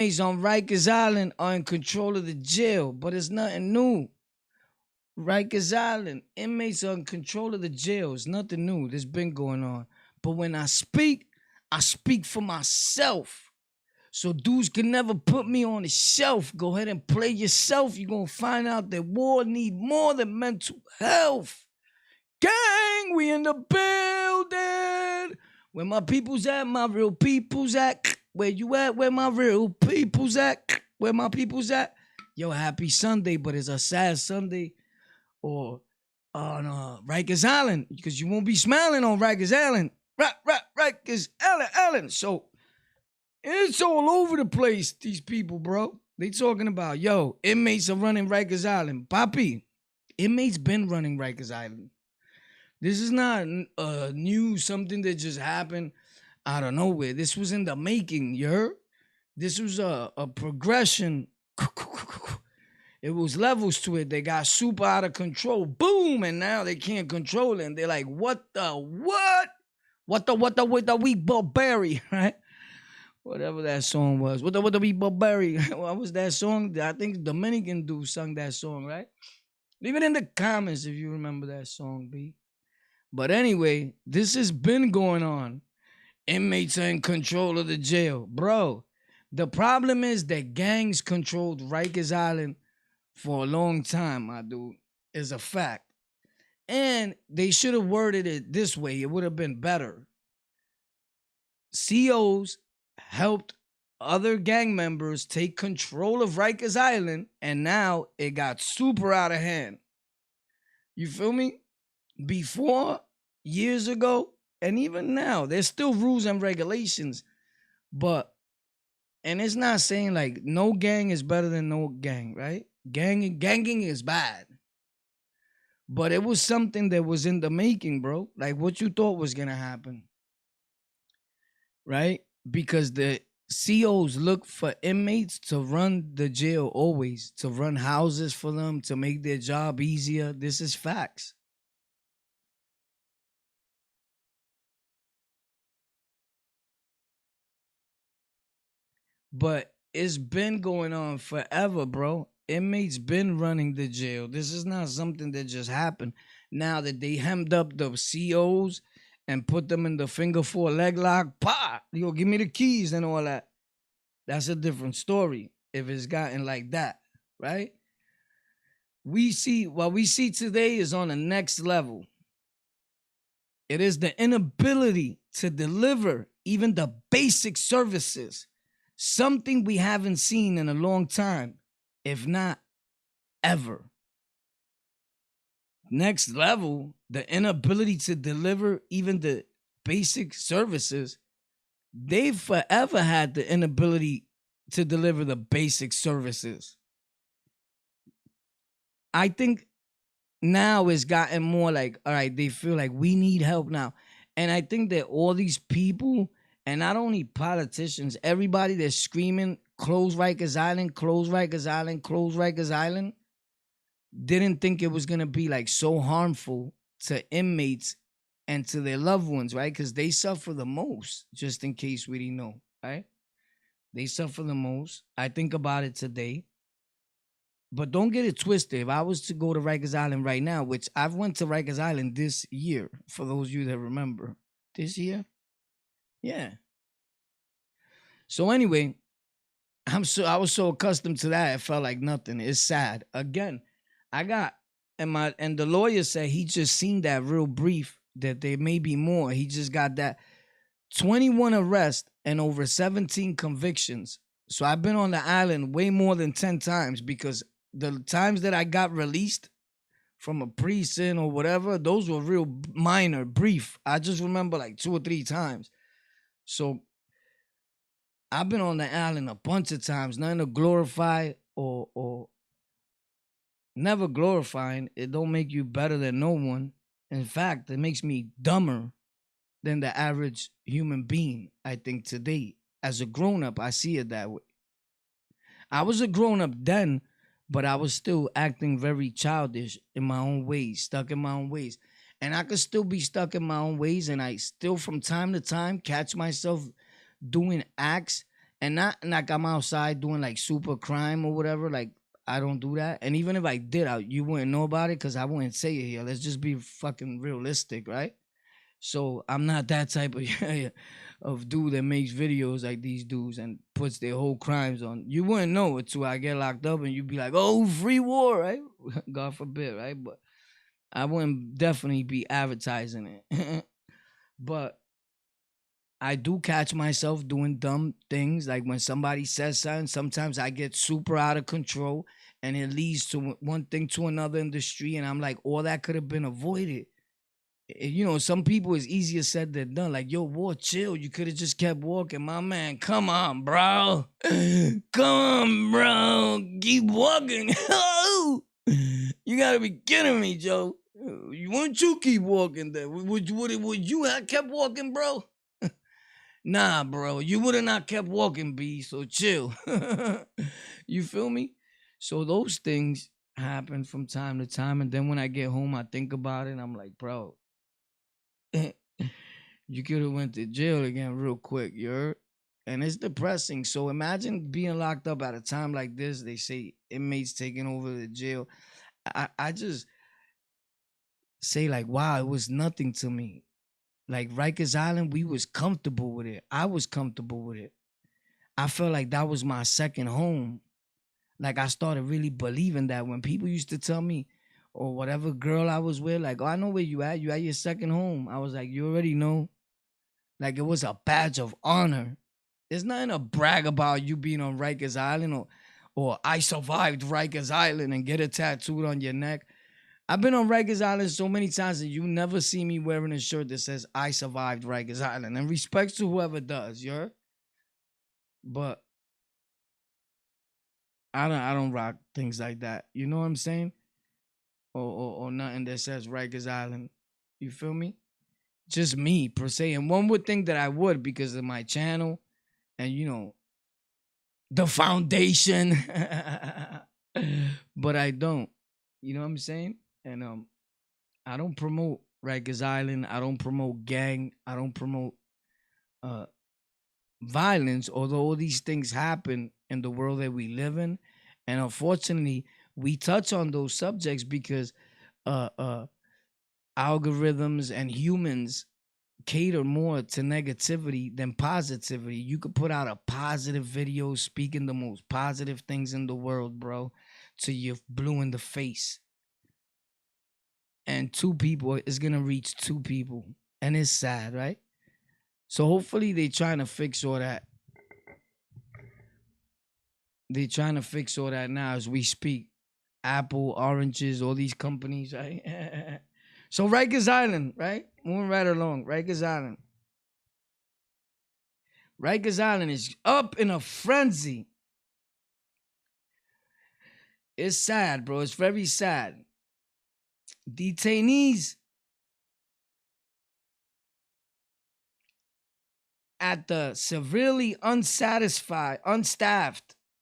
Inmates on Rikers Island are in control of the jail, but it's nothing new. Rikers Island, inmates are in control of the jail. It's nothing new. This been going on. But when I speak for myself. So dudes can never put me on the shelf. Go ahead and play yourself. You're going to find out that war need more than mental health. Gang, we in the building. Where my people's at, my real people's at. Where you at, where my real people's at. Where my people's at. Yo, happy Sunday, but it's a sad Sunday. Or on Rikers Island. Because you won't be smiling on Rikers Island. Rikers Island. So it's all over the place, these people, bro. They talking about, yo, inmates are running Rikers Island. Papi, inmates been running Rikers Island. This is not new, something that just happened out of nowhere. This was in the making, you heard? This was a progression. It was levels to it. They got super out of control. Boom, and now they can't control it. And they're like, what the what? What the weak barbarian, right? Whatever that song was. What the weak barbarian? What was that song? I think Dominican dude sung that song, right? Leave it in the comments if you remember that song, B. But anyway, this has been going on. Inmates are in control of the jail. Bro, the problem is that gangs controlled Rikers Island for a long time, my dude. Is a fact. And they should have worded it this way. It would have been better. COs helped other gang members take control of Rikers Island, and now it got super out of hand. You feel me? Before, years ago, and even now, there's still rules and regulations, and it's not saying like no gang is better than no gang, right? Ganging is bad. But it was something that was in the making, bro. Like what you thought was gonna happen, right? Because the COs look for inmates to run the jail always, to run houses for them, to make their job easier. This is facts. But it's been going on forever, bro. Inmates been running the jail. This is not something that just happened. Now that they hemmed up the COs and put them in the finger four leg lock, yo, give me the keys and all that. That's a different story if it's gotten like that, right? What we see today is on the next level. It is the inability to deliver even the basic services, something we haven't seen in a long time, if not ever. Next level, the inability to deliver even the basic services. They've forever had the inability to deliver the basic services. I think now it's gotten more like, all right, they feel like we need help now. And I think that all these people, and not only politicians, everybody that's screaming, close Rikers Island, close Rikers Island, close Rikers Island, didn't think it was going to be like so harmful to inmates and to their loved ones, right? Because they suffer the most, just in case we didn't know, right? They suffer the most. I think about it today. But don't get it twisted. If I was to go to Rikers Island right now, which I've went to Rikers Island this year, for those of you that remember. This year? Yeah. So anyway, I was so accustomed to that, it felt like nothing. It's sad. Again, and the lawyer said he just seen that real brief that there may be more. He just got that 21 arrests and over 17 convictions. So I've been on the island way more than 10 times because the times that I got released from a prison or whatever, those were real minor, brief. I just remember like 2 or 3 times. So I've been on the island a bunch of times, nothing to glorify or never glorifying. It don't make you better than no one. In fact, it makes me dumber than the average human being, I think, today. As a grown-up, I see it that way. I was a grown-up then, but I was still acting very childish in my own ways, stuck in my own ways. And I could still be stuck in my own ways, and I still, from time to time, catch myself doing acts And not like I'm outside doing like super crime or whatever. Like I don't do that. And even if I did, you wouldn't know about it because I wouldn't say it here. Let's just be fucking realistic, right? So I'm not that type of of dude that makes videos like these dudes and puts their whole crimes on. You wouldn't know it till I get locked up and you'd be like, oh, free war, right? God forbid, right? But I wouldn't definitely be advertising it. But I do catch myself doing dumb things. Like when somebody says something, sometimes I get super out of control and it leads to one thing to another in the street. And I'm like, all that could have been avoided. You know, some people is easier said than done. Like, yo, boy, chill. You could have just kept walking. My man, come on, bro. Come on, bro. Keep walking. You gotta be kidding me, Joe. Wouldn't you keep walking then? Would you have kept walking, bro? Nah, bro, you would have not kept walking, B. So chill. You feel me? So those things happen from time to time, and then when I get home, I think about it. And I'm like, bro, you could have went to jail again real quick. You heard? And it's depressing. So imagine being locked up at a time like this. They say inmates taking over the jail. I just say like, wow, it was nothing to me. Like Rikers Island, we was comfortable with it. I was comfortable with it. I felt like that was my second home. Like I started really believing that when people used to tell me, or whatever girl I was with, like, oh, I know where you at. You at your second home. I was like, you already know. Like it was a badge of honor. There's nothing to brag about you being on Rikers Island or I survived Rikers Island and get it tattooed on your neck. I've been on Rikers Island so many times and you never see me wearing a shirt that says I survived Rikers Island. And respect to whoever does, you heard? But I don't rock things like that. You know what I'm saying? Or nothing that says Rikers Island. You feel me? Just me per se. And one would think that I would because of my channel and the foundation. But I don't. You know what I'm saying? And I don't promote Rikers Island. I don't promote gang. I don't promote uh violence, although all these things happen in the world that we live in. And unfortunately, we touch on those subjects because uh uh algorithms and humans cater more to negativity than positivity. You could put out a positive video speaking the most positive things in the world, bro, to you blue in the face. And two people is gonna reach two people. And it's sad, right? So hopefully they trying to fix all that. They trying to fix all that now as we speak. Apple, oranges, all these companies, right? So Rikers Island, right? Moving right along. Rikers Island. Rikers Island is up in a frenzy. It's sad, bro. It's very sad. Detainees at the severely unstaffed,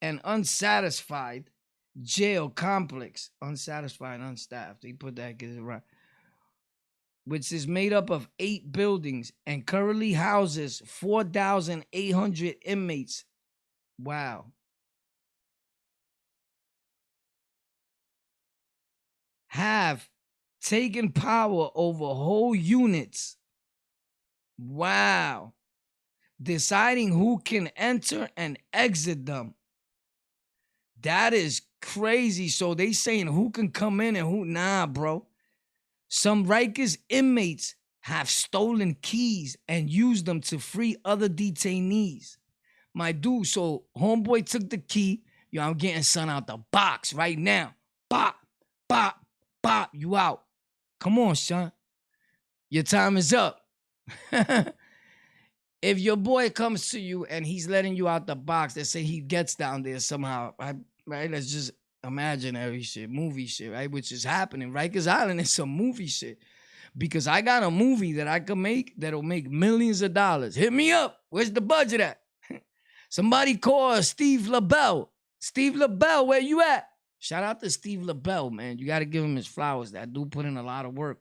and unsatisfied jail complex. Unsatisfied, unstaffed. They put that because it's right. Which is made up of 8 buildings and currently houses 4,800 inmates. Wow. Have taken power over whole units. Wow. Deciding who can enter and exit them. That is crazy. So they saying who can come in and who nah, bro. Some Rikers inmates have stolen keys and used them to free other detainees. My dude, so homeboy took the key. Yo, I'm getting son out the box right now. Bop, bop, bop, you out. Come on, son. Your time is up. If your boy comes to you and he's letting you out the box, let's say he gets down there somehow, right? Let's just imaginary shit, movie shit, right? Which is happening. Rikers Island is some movie shit. Because I got a movie that I can make that'll make millions of dollars. Hit me up. Where's the budget at? Somebody call Steve LaBelle. Steve LaBelle, where you at? Shout out to Steve LaBelle, man. You got to give him his flowers. That dude put in a lot of work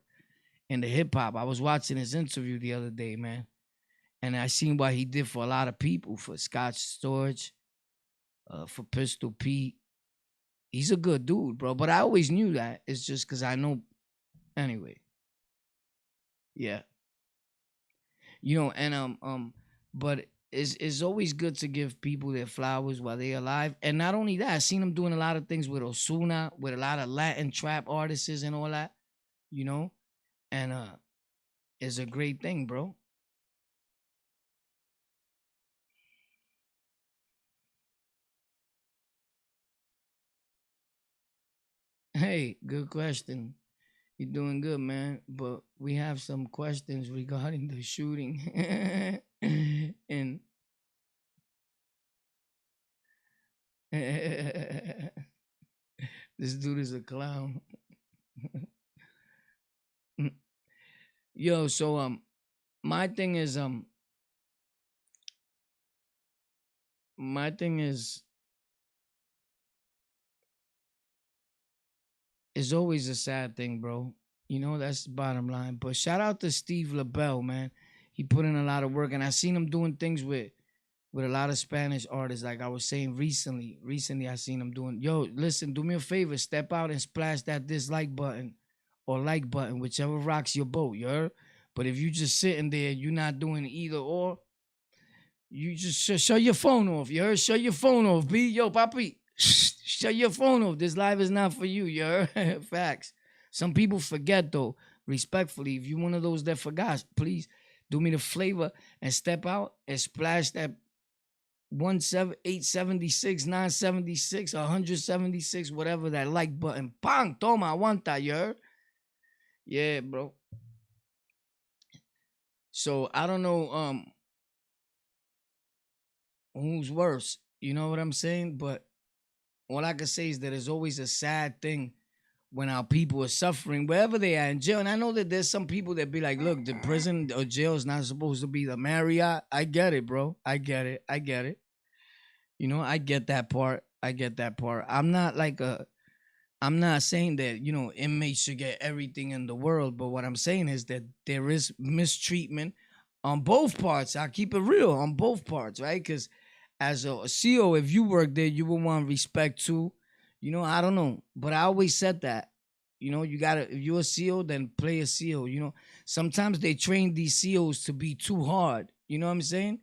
into hip hop. I was watching his interview the other day, man. And I seen what he did for a lot of people, for Scotch Storage, for Pistol Pete. He's a good dude, bro. But I always knew that. It's just because I know. Anyway, yeah, but it's always good to give people their flowers while they're alive. And not only that, I seen him doing a lot of things with Osuna, with a lot of Latin trap artists and all that. You know, and it's a great thing, bro. Hey, good question. You're doing good, man. But we have some questions regarding the shooting. And this dude is a clown. Yo, so my thing is my thing is it's always a sad thing, bro. You know, that's the bottom line. But shout out to Steve LaBelle, man. He put in a lot of work, and I seen him doing things with a lot of Spanish artists. Like I was saying recently. Recently I seen him doing, yo, listen, do me a favor, step out and splash that dislike button or like button, whichever rocks your boat, you heard? But if you just sitting there, you're not doing either or, you just shut your phone off, you heard? Shut your phone off, B. Yo, papi, shut your phone off. This live is not for you, you heard? Facts. Some people forget though, respectfully. If you one of those that forgot, please do me the flavor and step out and splash that 876, 976, 176, whatever, that like button. Pang, toma, aguanta, you heard? Yeah, bro. So I don't know who's worse. You know what I'm saying? But all I can say is that it's always a sad thing when our people are suffering wherever they are in jail. And I know that there's some people that be like, look, the prison or jail is not supposed to be the Marriott. I get it, bro. I get it. I get it. You know, I get that part. I get that part. I'm not saying that, inmates should get everything in the world, but what I'm saying is that there is mistreatment on both parts. I keep it real on both parts, right? Because as a CO, if you work there, you will want respect too. I don't know, but I always said that. You gotta, if you're a CO, then play a CO. Sometimes they train these COs to be too hard. You know what I'm saying?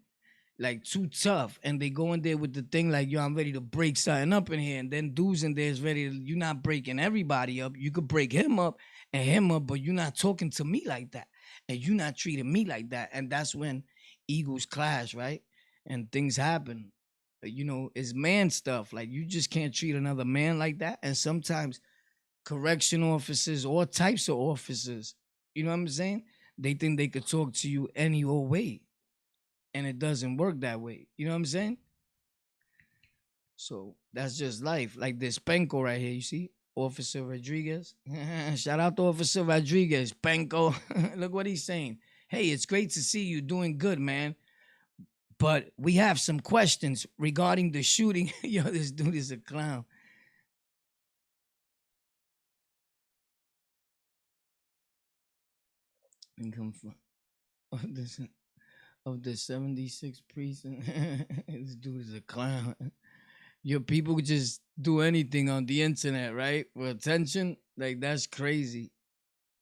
Like too tough, and they go in there with the thing like, yo, I'm ready to break something up in here, and then dudes in there is ready to, you're not breaking everybody up. You could break him up and him up, but you're not talking to me like that, and you're not treating me like that, and that's when egos clash, right? And things happen. It's man stuff. Like, you just can't treat another man like that. And sometimes correction officers, all types of officers, you know what I'm saying, they think they could talk to you any old way, and it doesn't work that way. You know what I'm saying? So that's just life. Like this Penko right here, you see? Officer Rodriguez. Shout out to Officer Rodriguez. Penko. Look what he's saying. Hey, it's great to see you doing good, man. But we have some questions regarding the shooting. Yo, this dude is a clown. Income from of this of the 76 precinct. This dude is a clown. Your people just do anything on the internet, right? For attention. Like, that's crazy.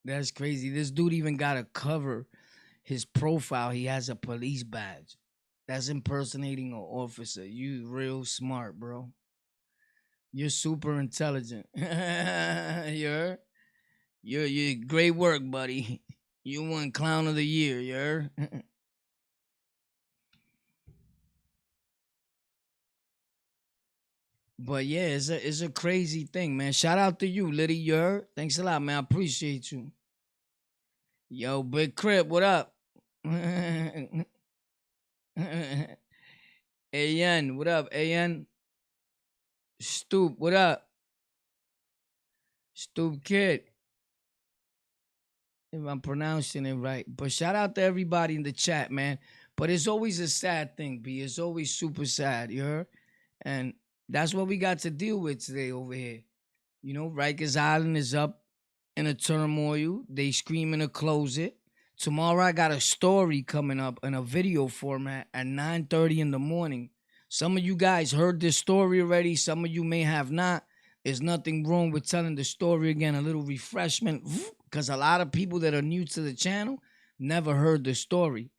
That's crazy. This dude even got to cover his profile. He has a police badge. That's impersonating an officer. You real smart, bro. You're super intelligent. You're great work, buddy. You won clown of the year, you're. But yeah, it's a crazy thing, man. Shout out to you, Liddy. Yer. Thanks a lot, man. I appreciate you. Yo, Big Crip, what up? AN, what up, AN? Stoop, what up? Stoop Kid, if I'm pronouncing it right. But shout out to everybody in the chat, man. But it's always a sad thing, B. It's always super sad, you heard? And that's what we got to deal with today over here. Rikers Island is up in a turmoil. They screaming to close it. Tomorrow I got a story coming up in a video format at 9:30 in the morning. Some of you guys heard this story already. Some of you may have not. There's nothing wrong with telling the story again, a little refreshment, because a lot of people that are new to the channel never heard the story.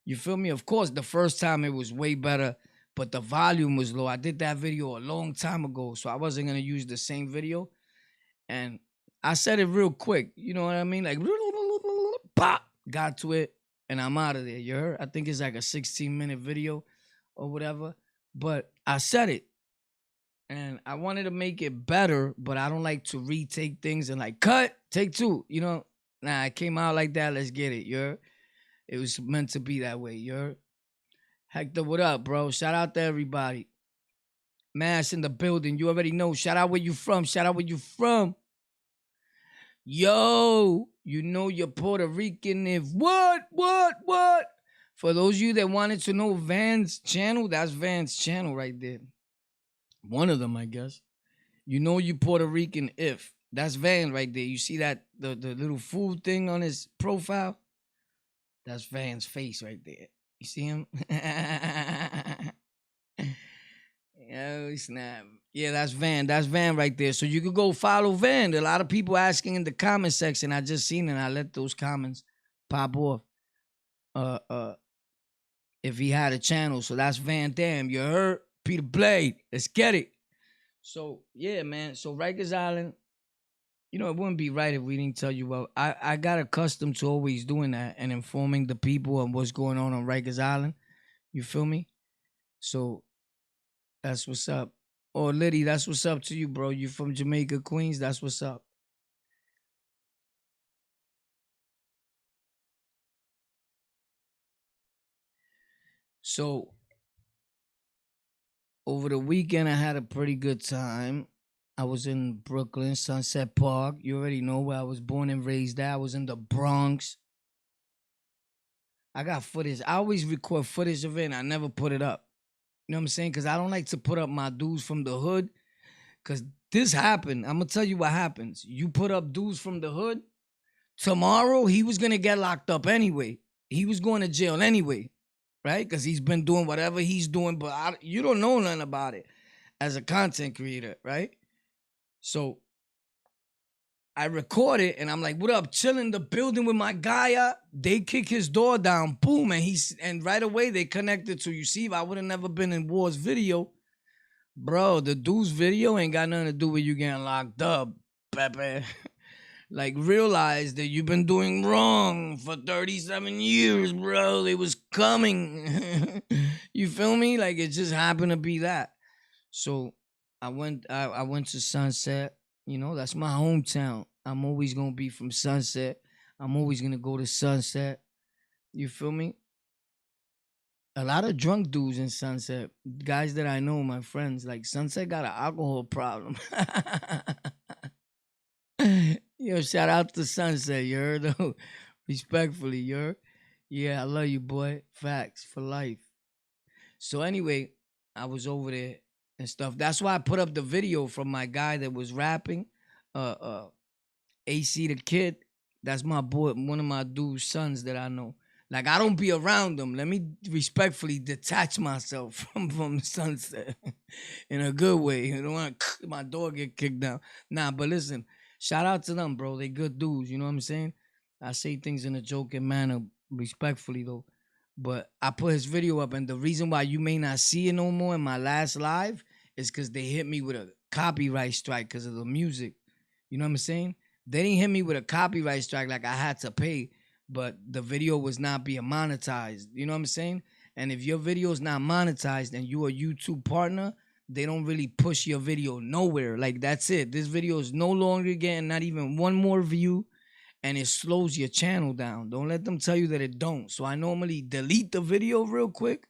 You feel me? Of course, the first time it was way better, but the volume was low. I did that video a long time ago, so I wasn't gonna use the same video. And I said it real quick. You know what I mean? Like, pop, got to it, and I'm out of there. You heard? I think it's like a 16-minute video or whatever. But I said it. And I wanted to make it better, but I don't like to retake things and like cut, take two. You know, nah, it came out like that. Let's get it. You heard? It was meant to be that way. You heard? Hector, what up, bro? Shout out to everybody. Mass in the building. You already know. Shout out where you from. Shout out where you from. Yo, you know you're Puerto Rican if what? For those of you that wanted to know Van's channel, that's Van's channel right there. One of them, I guess. You know you Puerto Rican if. That's Van right there. You see that the little food thing on his profile? That's Van's face right there. You see him? Oh, snap. Yeah, that's Van. That's Van right there. So you could go follow Van. A lot of people asking in the comment section. I just seen it. I let those comments pop off. If he had a channel. So that's Van Dam. You heard? Peter Blade. Let's get it. So, yeah, man. So Rikers Island, you know, it wouldn't be right if we didn't tell you. Well, I got accustomed to always doing that and informing the people on what's going on Rikers Island. You feel me? So that's what's up. Oh, Liddy, that's what's up to you, bro. You from Jamaica, Queens? That's what's up. So over the weekend, I had a pretty good time. I was in Brooklyn, Sunset Park. You already know where I was born and raised at. I was in the Bronx. I got footage. I always record footage of it and I never put it up. You know what I'm saying? Because I don't like to put up my dudes from the hood. Because this happened. I'm going to tell you what happens. You put up dudes from the hood. Tomorrow, he was going to get locked up anyway. He was going to jail anyway. Right? Because he's been doing whatever he's doing. But you don't know nothing about it as a content creator. Right? So I record it and I'm like, what up? Chilling the building with my guy up. They kick his door down. Boom. And right away they connected to, you see, if I would have never been in War's video, bro, the dude's video ain't got nothing to do with you getting locked up, Pepe. Like, realize that you've been doing wrong for 37 years, bro. They was coming. You feel me? Like, it just happened to be that. So I went to Sunset. You know, that's my hometown. I'm always going to be from Sunset. I'm always going to go to Sunset. You feel me? A lot of drunk dudes in Sunset. Guys that I know, my friends. Like, Sunset got an alcohol problem. Yo, shout out to Sunset, you heard? Respectfully, you heard? Yeah, I love you, boy. Facts for life. So anyway, I was over there and stuff. That's why I put up the video from my guy that was rapping. AC the Kid. That's my boy, one of my dude's sons that I know. Like, I don't be around them. Let me respectfully detach myself from Sunset in a good way. You don't want my dog get kicked down. Nah, but listen, shout out to them, bro. They good dudes. You know what I'm saying? I say things in a joking manner, respectfully, though. But I put his video up, and the reason why you may not see it no more in my last live is because they hit me with a copyright strike because of the music. You know what I'm saying? They didn't hit me with a copyright strike like I had to pay, but the video was not being monetized. You know what I'm saying? And if your video is not monetized and you a YouTube partner, they don't really push your video nowhere. Like, that's it. This video is no longer getting not even one more view, and it slows your channel down. Don't let them tell you that it don't. So I normally delete the video real quick,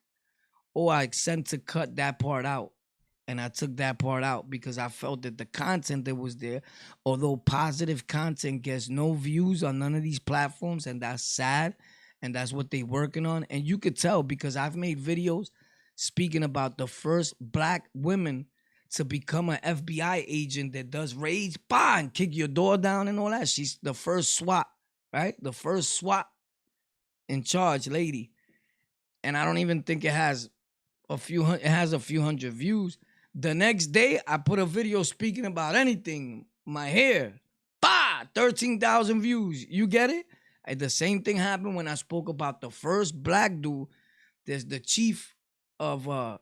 or I send to cut that part out. And I took that part out because I felt that the content that was there, although positive content gets no views on none of these platforms, and that's sad, and that's what they working on. And you could tell because I've made videos speaking about the first black women to become an FBI agent that does raids, and kick your door down and all that. She's the first SWAT, right? The first SWAT in charge lady, and I don't even think it has it has a few hundred views. The next day, I put a video speaking about anything, my hair, 13,000 views. You get it? And the same thing happened when I spoke about the first black dude. There's of uh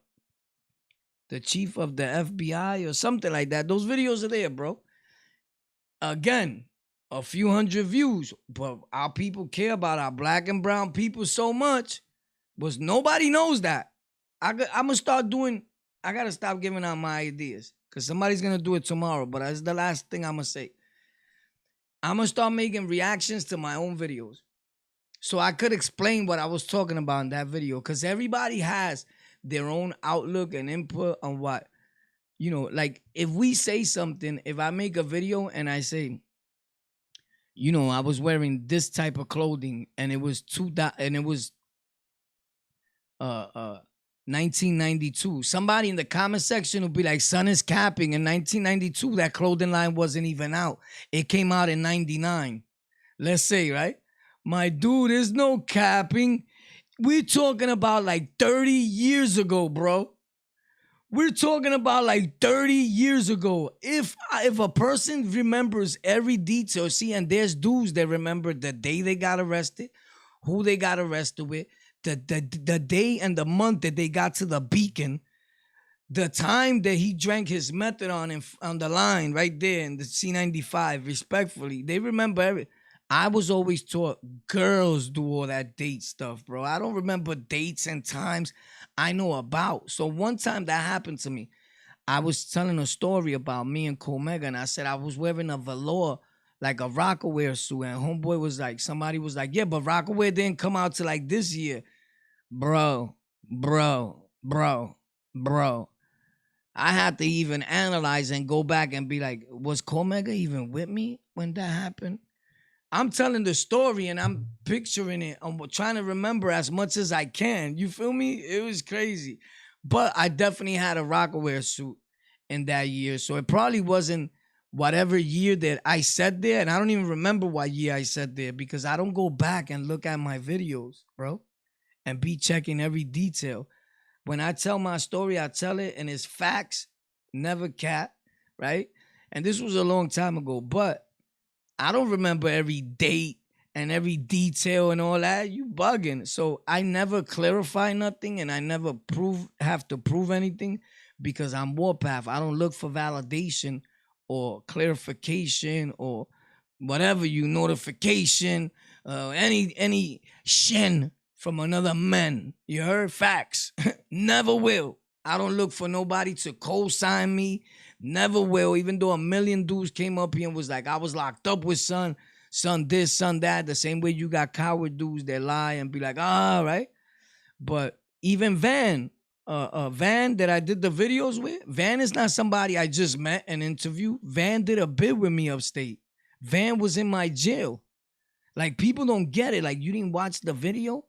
the chief of the FBI or something like that. Those videos are there, bro. Again, a few hundred views, but our people care about our black and brown people so much, but nobody knows that. I'm gonna start doing. I gotta stop giving out my ideas because somebody's gonna do it tomorrow. But that's the last thing I'm gonna say. I'm gonna start making reactions to my own videos, so I could explain what I was talking about in that video. Because everybody has their own outlook and input on what, like if we say something, if I make a video and I say, I was wearing this type of clothing and it was 1992. Somebody in the comment section will be like, son is capping. In 1992, that clothing line wasn't even out. It came out in 99. Let's say, right? My dude, there's no capping. We're talking about like 30 years ago, bro. We're talking about like 30 years ago. If a person remembers every detail, see, and there's dudes that remember the day they got arrested, who they got arrested with, the day and the month that they got to the beacon, the time that he drank his methadone on the line right there in the C95, respectfully. They remember everything. I was always taught girls do all that date stuff, bro. I don't remember dates and times I know about. So one time that happened to me, I was telling a story about me and Comega, and I said I was wearing a velour, like a Rockaware suit, and homeboy was like, somebody was like, yeah, but Rockaware didn't come out till like this year. Bro. I had to even analyze and go back and be like, was Comega even with me when that happened? I'm telling the story and I'm picturing it. I'm trying to remember as much as I can. You feel me? It was crazy. But I definitely had a Rockaware suit in that year. So it probably wasn't whatever year that I said there. And I don't even remember what year I said there because I don't go back and look at my videos, bro, and be checking every detail. When I tell my story, I tell it and it's facts, never cat, right? And this was a long time ago, but I don't remember every date and every detail and all that. You bugging. So I never clarify nothing and I never have to prove anything because I'm Warpath. I don't look for validation or clarification or whatever notification, any shin from another man. You heard? Facts. Never will. I don't look for nobody to co-sign me. Never will. Even though a million dudes came up here and was like, I was locked up with son this, son that. The same way you got coward dudes that lie and be like, right. But even Van that I did the videos with, Van is not somebody I just met and interviewed. Van did a bid with me upstate. Van was in my jail. Like, people don't get it. Like, you didn't watch the video?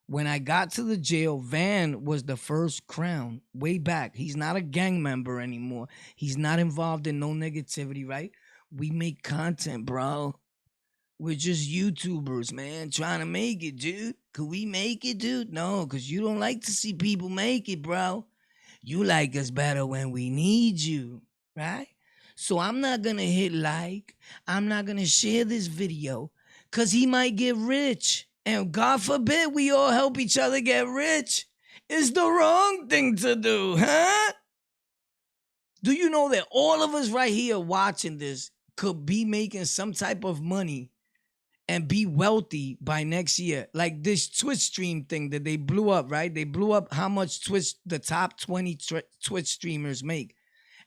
When I got to the jail, Van was the first crown way back. He's not a gang member anymore. He's not involved in no negativity, right? We make content, bro. We're just YouTubers, man, trying to make it, dude. Could we make it, dude? No, because you don't like to see people make it, bro. You like us better when we need you, right? So I'm not going to hit like. I'm not going to share this video because he might get rich. And God forbid we all help each other get rich. It's the wrong thing to do, huh? Do you know that all of us right here watching this could be making some type of money and be wealthy by next year? Like this Twitch stream thing that they blew up, right? They blew up how much the top 20 Twitch streamers make.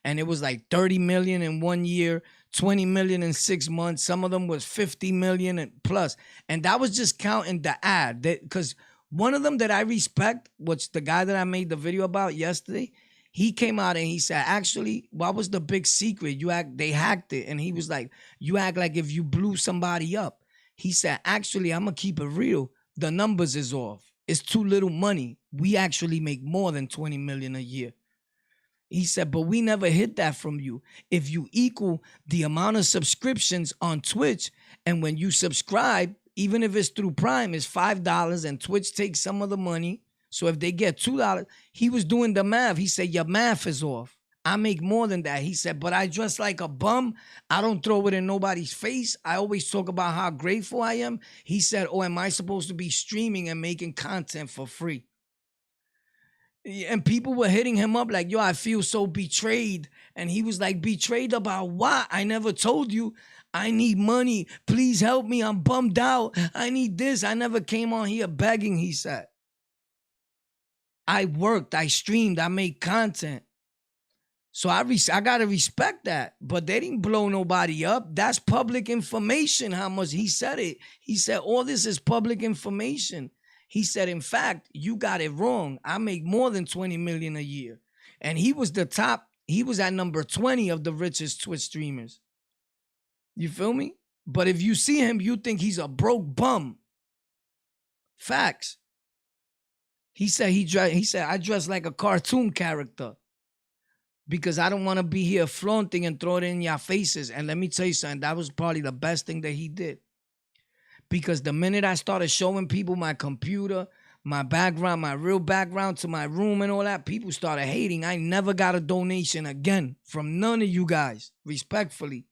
And it was like 30 million in 1 year, 20 million in 6 months. Some of them was 50 million and plus. And that was just counting the ad. Because one of them that I respect, which the guy that I made the video about yesterday, he came out and he said, actually, what was the big secret? They hacked it. And he was like, you act like if you blew somebody up. He said, actually, I'm going to keep it real. The numbers is off. It's too little money. We actually make more than 20 million a year. He said, but we never hid that from you. If you equal the amount of subscriptions on Twitch, and when you subscribe, even if it's through Prime, it's $5 and Twitch takes some of the money. So if they get $2, he was doing the math. He said, your math is off. I make more than that. He said, but I dress like a bum. I don't throw it in nobody's face. I always talk about how grateful I am. He said, oh, am I supposed to be streaming and making content for free? And people were hitting him up like, yo, I feel so betrayed. And he was like, betrayed about what? I never told you. I need money. Please help me. I'm bummed out. I need this. I never came on here begging, he said. I worked. I streamed. I made content. So I got to respect that. But they didn't blow nobody up. That's public information how much he said it. He said, all this is public information. He said, in fact, you got it wrong. I make more than 20 million a year. And he was the top. He was at number 20 of the richest Twitch streamers. You feel me? But if you see him, you think he's a broke bum. Facts. He said I dress like a cartoon character because I don't want to be here flaunting and throwing it in your faces. And let me tell you something, that was probably the best thing that he did. Because the minute I started showing people my computer, my background, my real background to my room and all that, people started hating. I never got a donation again from none of you guys, respectfully.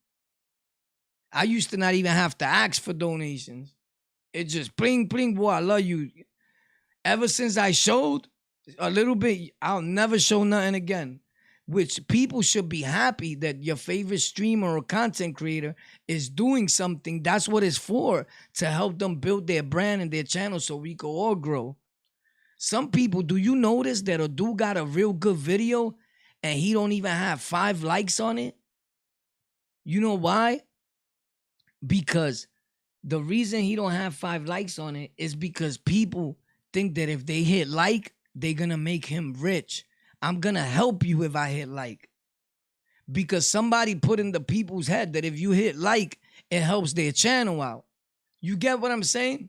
I used to not even have to ask for donations. It just bling, bling, boy, I love you. Ever since I showed a little bit, I'll never show nothing again. Which people should be happy that your favorite streamer or content creator is doing something. That's what it's for, to help them build their brand and their channel so we can all grow. Some people, do you notice that a dude got a real good video and he don't even have 5 likes on it? You know why? Because the reason he don't have 5 likes on it is because people think that if they hit like, they're going to make him rich. I'm going to help you if I hit like. Because somebody put in the people's head that if you hit like, it helps their channel out. You get what I'm saying?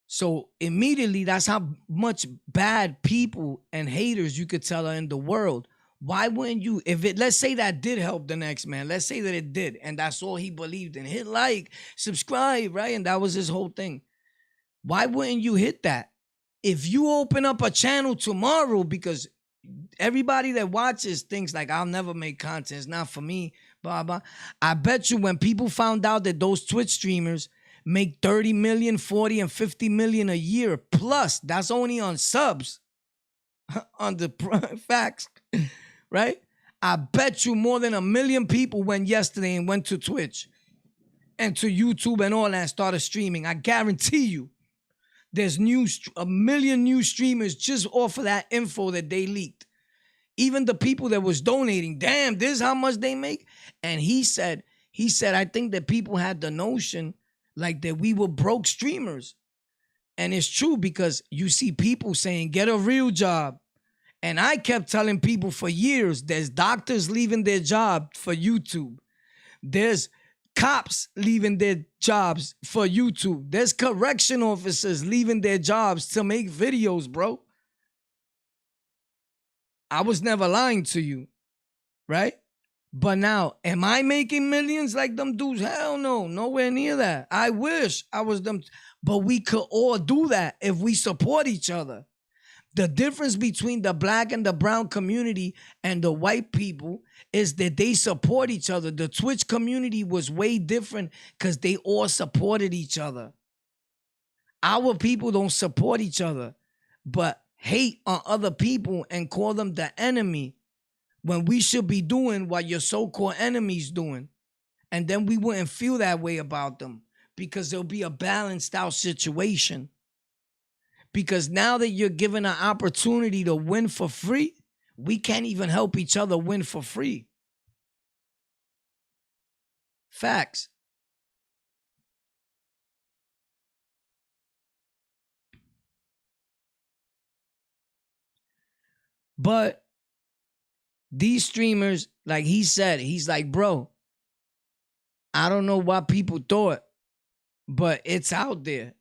So immediately, that's how much bad people and haters you could tell are in the world. Why wouldn't you, let's say that did help the next man. Let's say that it did. And that's all he believed in. Hit like, subscribe, right? And that was his whole thing. Why wouldn't you hit that? If you open up a channel tomorrow, because everybody that watches thinks like, I'll never make content, it's not for me, blah, blah. I bet you when people found out that those Twitch streamers make 30 million, 40 and 50 million a year plus, that's only on subs, on the facts, right? I bet you more than 1 million people went yesterday and went to Twitch and to YouTube and all that and started streaming. I guarantee you. There's 1 million new streamers just off of that info that they leaked. Even the people that was donating, damn, this is how much they make. And he said, I think that people had the notion like that we were broke streamers. And it's true because you see people saying, get a real job. And I kept telling people for years, there's doctors leaving their job for YouTube. There's cops leaving their jobs for YouTube. There's correction officers leaving their jobs to make videos, bro. I was never lying to you, right? But now, am I making millions like them dudes? Hell no, nowhere near that. I wish I was them, but we could all do that if we support each other. The difference between the black and the brown community and the white people is that they support each other. The Twitch community was way different because they all supported each other. Our people don't support each other, but hate on other people and call them the enemy when we should be doing what your so-called enemy's doing. And then we wouldn't feel that way about them because there'll be a balanced out situation. Because now that you're given an opportunity to win for free, we can't even help each other win for free. Facts. But these streamers, like he said, he's like, bro, I don't know what people thought, but it's out there.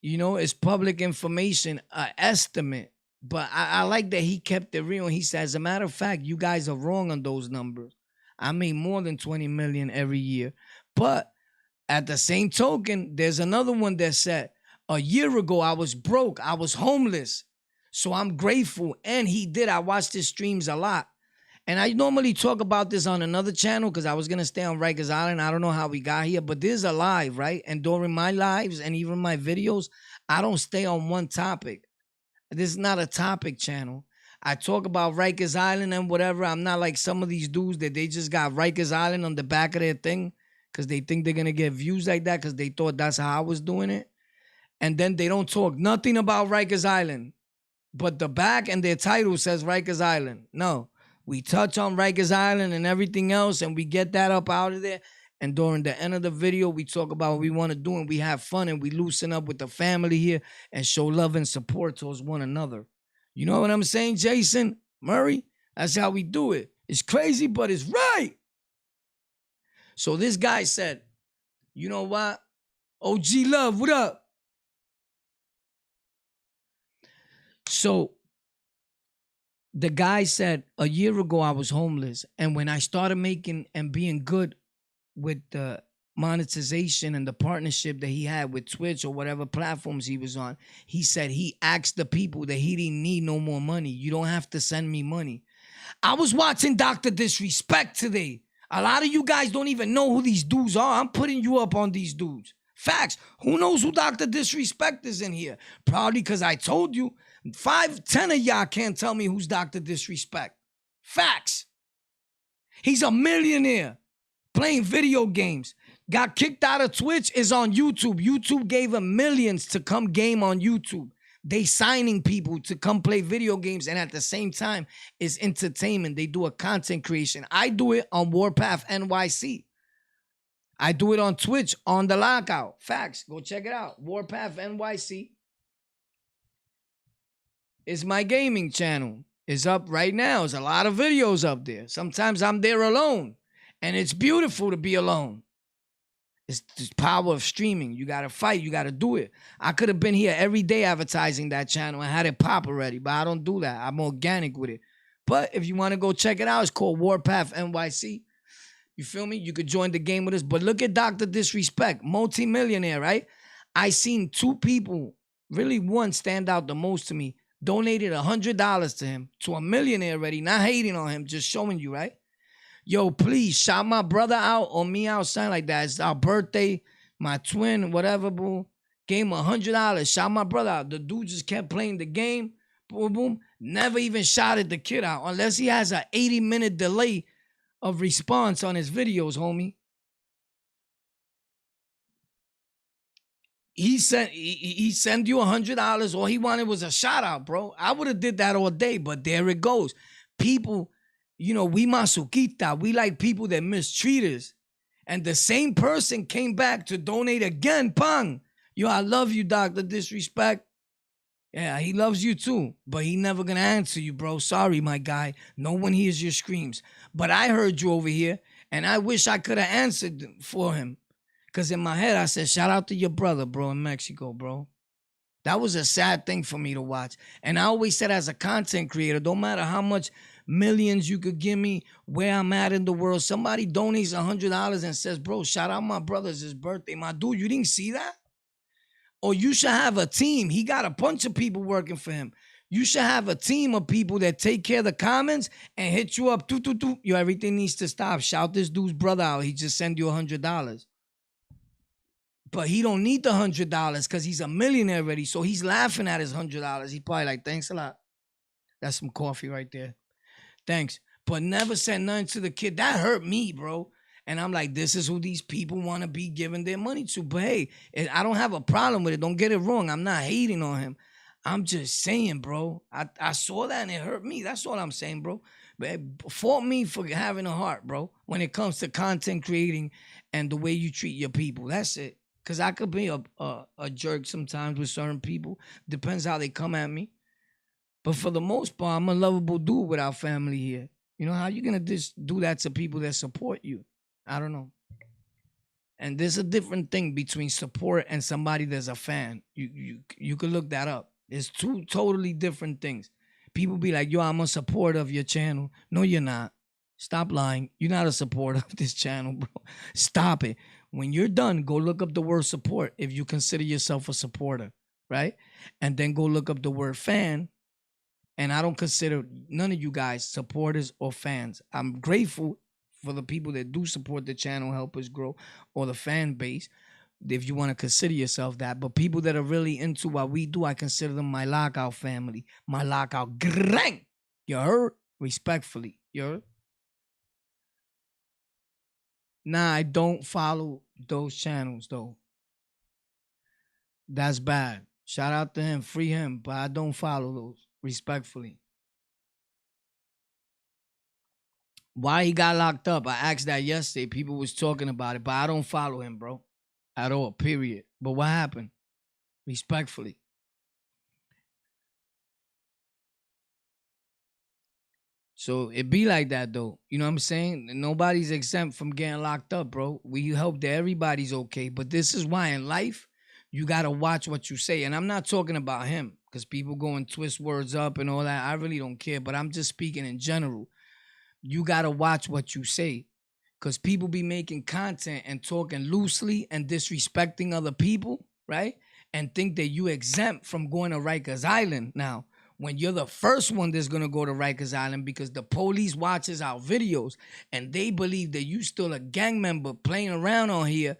You know, it's public information, an estimate. But I like that he kept it real. He said, as a matter of fact, you guys are wrong on those numbers. I made more than 20 million every year. But At the same token, there's another one that said, a year ago, I was broke. I was homeless. So I'm grateful. And he did. I watched his streams a lot. And I normally talk about this on another channel because I was going to stay on Rikers Island. I don't know how we got here, but this is a live, right? And during my lives and even my videos, I don't stay on one topic. This is not a topic channel. I talk about Rikers Island and whatever. I'm not like some of these dudes that they just got Rikers Island on the back of their thing because they think they're going to get views like that because they thought that's how I was doing it. And then they don't talk nothing about Rikers Island. But the back and their title says Rikers Island. No, we touch on Rikers Island and everything else, and we get that up out of there. And during the end of the video, we talk about what we want to do, and we have fun, and we loosen up with the family here and show love and support towards one another. You know what I'm saying, Jason Murray? That's how we do it. It's crazy, but it's right. So this guy said, you know what? OG Love, what up? So the guy said, a year ago, I was homeless. And when I started making and being good with the monetization and the partnership that he had with Twitch or whatever platforms he was on, he said he asked the people that he didn't need no more money. You don't have to send me money. I was watching Dr. Disrespect today. A lot of you guys don't even know who these dudes are. I'm putting you up on these dudes. Facts. Who knows who Dr. Disrespect is in here? Probably because I told you. 5, 10 of y'all can't tell me who's Dr. Disrespect. Facts. He's a millionaire playing video games. Got kicked out of Twitch, is on YouTube. YouTube gave him millions to come game on YouTube. They signing people to come play video games, and at the same time, it's entertainment. They do a content creation. I do it on Warpath NYC. I do it on Twitch on the Lockout. Facts. Go check it out. Warpath NYC. It's my gaming channel. It's up right now. There's a lot of videos up there. Sometimes I'm there alone. And it's beautiful to be alone. It's the power of streaming. You got to fight. You got to do it. I could have been here every day advertising that channel and had it pop already, but I don't do that. I'm organic with it. But if you want to go check it out, it's called Warpath NYC. You feel me? You could join the game with us. But look at Dr. Disrespect, multi-millionaire, right? I seen two people, really one stand out the most to me, donated $100 to him, to a millionaire already, not hating on him, just showing you, right? Yo, please, shout my brother out or me out, something like that. It's our birthday, my twin, whatever, boo. Gave him $100. Shout my brother out. The dude just kept playing the game. Boom, boom. Never even shouted the kid out unless he has an 80-minute delay of response on his videos, homie. He sent you $100. All he wanted was a shout out, bro. I would have did that all day, but there it goes. People, you know, we masuquita. We like people that mistreat us. And the same person came back to donate again, pang. Yo, I love you, Dr. Disrespect. Yeah, he loves you too, but he never gonna answer you, bro. Sorry, my guy. No one hears your screams. But I heard you over here, and I wish I could have answered for him. Because in my head, I said, shout out to your brother, bro, in Mexico, bro. That was a sad thing for me to watch. And I always said as a content creator, don't matter how much millions you could give me, where I'm at in the world, somebody donates $100 and says, bro, shout out my brother's his birthday. My dude, you didn't see that? Or you should have a team. He got a bunch of people working for him. You should have a team of people that take care of the comments and hit you up. Yo, everything needs to stop. Shout this dude's brother out. He just sent you $100. But he don't need the $100 because he's a millionaire already. So he's laughing at his $100. He probably like, thanks a lot. That's some coffee right there. Thanks. But never said nothing to the kid. That hurt me, bro. And I'm like, this is who these people want to be giving their money to. But hey, I don't have a problem with it. Don't get it wrong. I'm not hating on him. I'm just saying, bro. I saw that and it hurt me. That's all I'm saying, bro. But fault me for having a heart, bro, when it comes to content creating and the way you treat your people. That's it. Because I could be a jerk sometimes with certain people. Depends how they come at me. But for the most part, I'm a lovable dude with our family here. You know, how you going to just do that to people that support you? I don't know. And there's a different thing between support and somebody that's a fan. You could look that up. It's two totally different things. People be like, yo, I'm a supporter of your channel. No, you're not. Stop lying. You're not a supporter of this channel, bro. Stop it. When you're done, go look up the word support if you consider yourself a supporter, right? And then go look up the word fan. And I don't consider none of you guys supporters or fans. I'm grateful for the people that do support the channel, help us grow, or the fan base, if you want to consider yourself that. But people that are really into what we do, I consider them my lockout family, my lockout gang. You heard? Respectfully. You heard? Nah, I don't follow those channels though. That's bad. Shout out to him, free him, but I don't follow those. Respectfully. Why he got locked up? I asked that yesterday. People was talking about it, but I don't follow him, bro. At all. Period. But what happened? Respectfully. So it be like that though. You know what I'm saying? Nobody's exempt from getting locked up, bro. We hope that everybody's okay. But this is why in life, you gotta watch what you say. And I'm not talking about him, because people go and twist words up and all that. I really don't care. But I'm just speaking in general. You gotta watch what you say. Because people be making content and talking loosely and disrespecting other people, right? And think that you exempt from going to Rikers Island. Now, when you're the first one that's gonna go to Rikers Island because the police watches our videos and they believe that you still a gang member playing around on here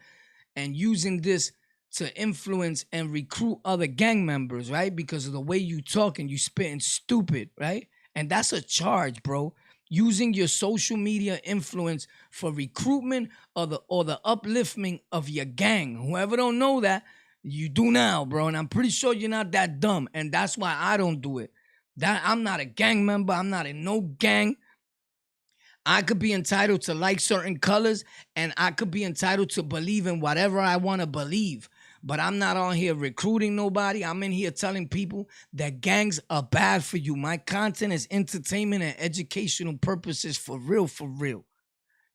and using this to influence and recruit other gang members, right? Because of the way you talk and you spitting stupid, right? And that's a charge, bro. Using your social media influence for recruitment or the uplifting of your gang. Whoever don't know that, you do now, bro. And I'm pretty sure you're not that dumb. And that's why I don't do it. That I'm not a gang member. I'm not in no gang. I could be entitled to like certain colors and I could be entitled to believe in whatever I want to believe. But I'm not on here recruiting nobody. I'm in here telling people that gangs are bad for you. My content is entertainment and educational purposes for real, for real.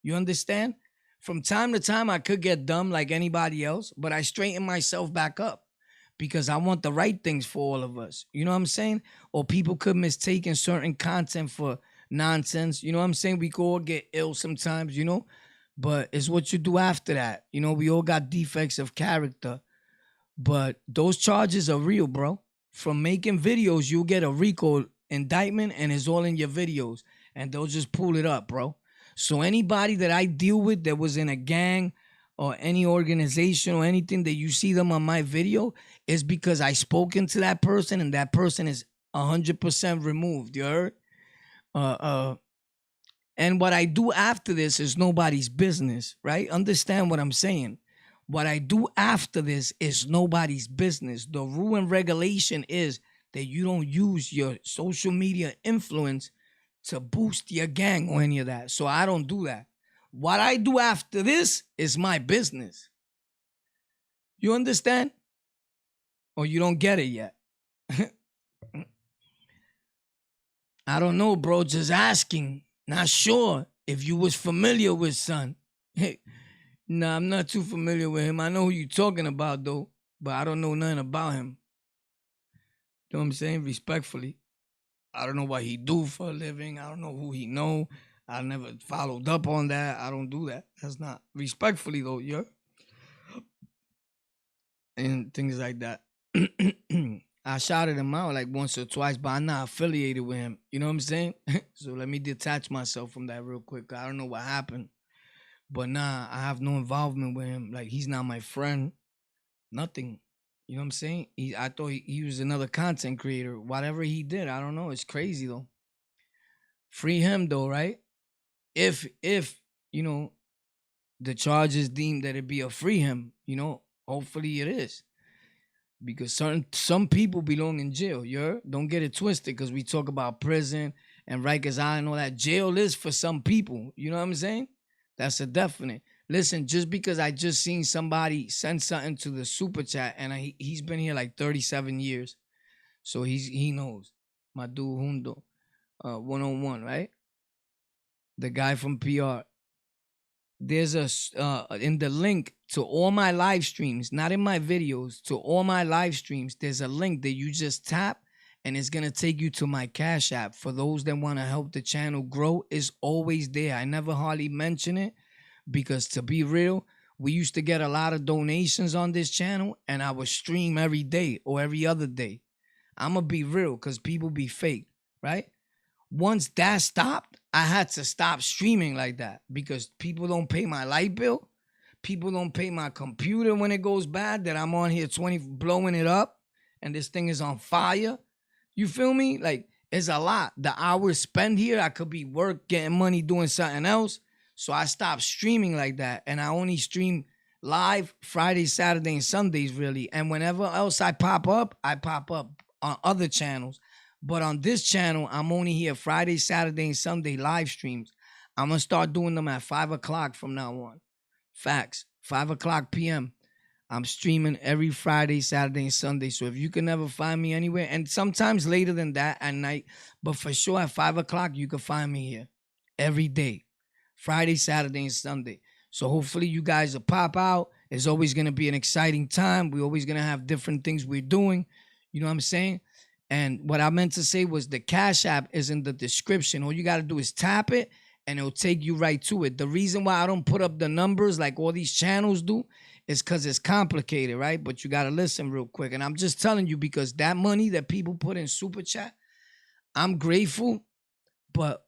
You understand? From time to time, I could get dumb like anybody else, but I straighten myself back up because I want the right things for all of us. You know what I'm saying? Or people could mistake certain content for nonsense. You know what I'm saying? We could all get ill sometimes, you know? But it's what you do after that. You know, we all got defects of character. But those charges are real, bro. From making videos, you'll get a RICO indictment and it's all in your videos. And they'll just pull it up, bro. So anybody that I deal with that was in a gang or any organization or anything that you see them on my video is because I spoken to that person and that person is 100% removed. You heard? And what I do after this is nobody's business, right? Understand what I'm saying. What I do after this is nobody's business. The rule and regulation is that you don't use your social media influence to boost your gang or any of that. So I don't do that. What I do after this is my business. You understand? Or you don't get it yet? I don't know, bro. Just asking. Not sure if you was familiar with son. Hey, nah, I'm not too familiar with him. I know who you talking about, though. But I don't know nothing about him. You know what I'm saying? Respectfully. I don't know what he do for a living. I don't know who he know. I never followed up on that. I don't do that. That's not respectfully though, yeah. And things like that. I shouted him out like once or twice, but I'm not affiliated with him. You know what I'm saying? So let me detach myself from that real quick. I don't know what happened. But nah, I have no involvement with him. Like he's not my friend. Nothing. You know what I'm saying? I thought he was another content creator. Whatever he did, I don't know. It's crazy though. Free him though, right? If you know the charge is deemed that it be a free him, you know, hopefully it is. Because some people belong in jail. You heard? Don't get it twisted because we talk about prison and Rikers Island and all that. Jail is for some people. You know what I'm saying? That's a definite. Listen, just because I just seen somebody send something to the super chat and he's been here like 37 years. So he knows. My dude Hundo, 101, right? The guy from PR. There's in the link to all my live streams, not in my videos, to all my live streams, there's a link that you just tap and it's going to take you to my Cash App. For those that want to help the channel grow, it's always there. I never hardly mention it because to be real, we used to get a lot of donations on this channel, and I would stream every day or every other day. I'm gonna be real, because people be fake, right? Once that stopped, I had to stop streaming like that because people don't pay my light bill. People don't pay my computer when it goes bad, that I'm on here 20 blowing it up and this thing is on fire. You feel me? Like, it's a lot. The hours spent here, I could be work, getting money, doing something else. So I stopped streaming like that. And I only stream live Fridays, Saturdays, and Sundays, really. And whenever else I pop up on other channels. But on this channel, I'm only here Friday, Saturday, and Sunday live streams. I'm going to start doing them at 5 o'clock from now on. Facts. 5 o'clock p.m. I'm streaming every Friday, Saturday, and Sunday. So if you can never find me anywhere, and sometimes later than that at night, but for sure at 5 o'clock, you can find me here every day. Friday, Saturday, and Sunday. So hopefully you guys will pop out. It's always going to be an exciting time. We're always going to have different things we're doing. You know what I'm saying? And what I meant to say was the Cash App is in the description. All you got to do is tap it, and it'll take you right to it. The reason why I don't put up the numbers like all these channels do is because it's complicated, right? But you got to listen real quick. And I'm just telling you, because that money that people put in Super Chat, I'm grateful, but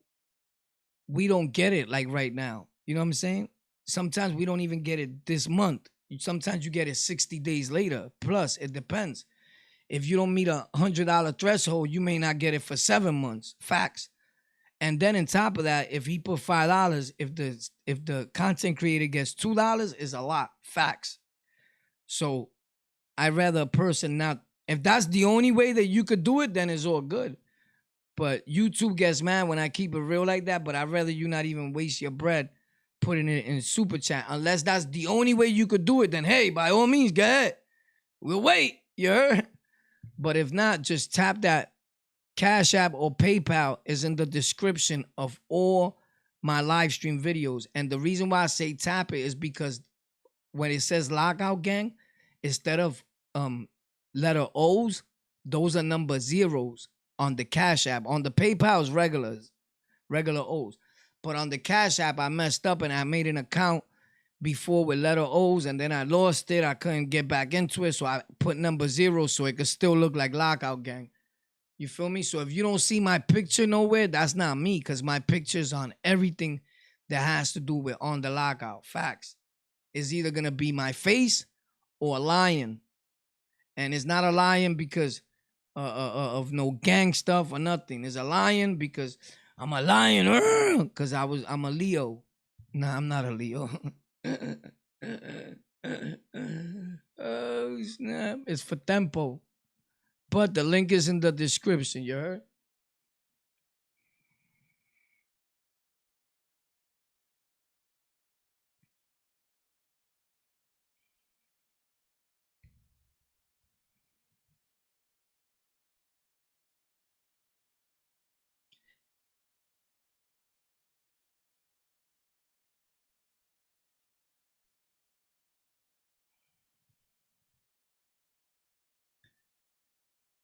we don't get it like right now. You know what I'm saying? Sometimes we don't even get it this month. Sometimes you get it 60 days later. Plus, it depends. If you don't meet $100 threshold, you may not get it for 7 months. Facts. And then on top of that, if he put $5, if the content creator gets $2, is a lot. Facts. So I'd rather a person not. If that's the only way that you could do it, then it's all good. But YouTube gets mad when I keep it real like that. But I'd rather you not even waste your bread putting it in Super Chat. Unless that's the only way you could do it, then hey, by all means, go ahead. We'll wait. You heard? But if not, just tap that Cash App or PayPal is in the description of all my live stream videos. And the reason why I say tap it is because when it says Lockout Gang, instead of letter O's, those are number zeros on the Cash App. On the PayPal is regular O's. But on the Cash App, I messed up and I made an account before with letter O's, and then I lost it. I couldn't get back into it, so I put number 0 so it could still look like Lockout Gang. You feel me? So if you don't see my picture nowhere, that's not me, because my picture's on everything that has to do with On the Lockout. Facts. It's either going to be my face or a lion. And it's not a lion because of no gang stuff or nothing. It's a lion because I'm a lion, because I'm a Leo. Nah, I'm not a Leo. Oh, snap. It's for tempo. But the link is in the description, you heard?